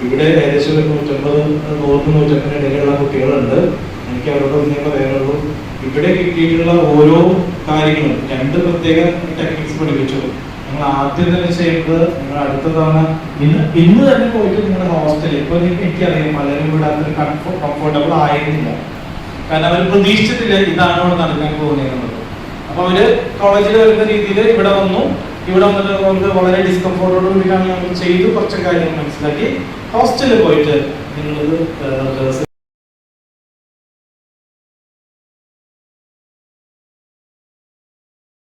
ഇവിടെ ഏകദേശം 150-100 ഇടയിലുള്ള കുട്ടികളുണ്ട്. എനിക്ക് അവരോട് ഒന്നേ വേറുള്ളൂ, ഇവിടെ കിട്ടിയിട്ടുള്ള ഓരോ കാര്യങ്ങളും 2 പ്രത്യേക ടെക്നിക്സ് പഠിപ്പിച്ചു. നിങ്ങൾ ആദ്യം തന്നെ ചെയ്യേണ്ടത്, നിങ്ങൾ അടുത്ത തവണ ഇന്ന് തന്നെ പോയിട്ട് നിങ്ങളുടെ ഹോസ്റ്റലിൽ, ഇപ്പൊ എനിക്കറിയാം പലരും ഇവിടെ അത്ര കംഫർട്ടബിൾ ആയിരുന്നില്ല. കാരണം അവർ പ്രതീക്ഷിച്ചിട്ടില്ല ഇതാണ് ഇവിടെ നടക്കാൻ പോകുന്നത്. അപ്പൊ അവര് കോളേജിൽ വരുന്ന രീതിയിൽ ഇവിടെ വന്നു. ഇവിടെ വന്നിട്ട് അവർക്ക് വളരെ ഡിസ്കംഫോർട്ടോട് കൂടിയിട്ടാണ് നമ്മൾ ചെയ്തു കുറച്ച് കാര്യങ്ങൾ മനസ്സിലാക്കി ഹോസ്റ്റലിൽ പോയിട്ട് നിങ്ങളത്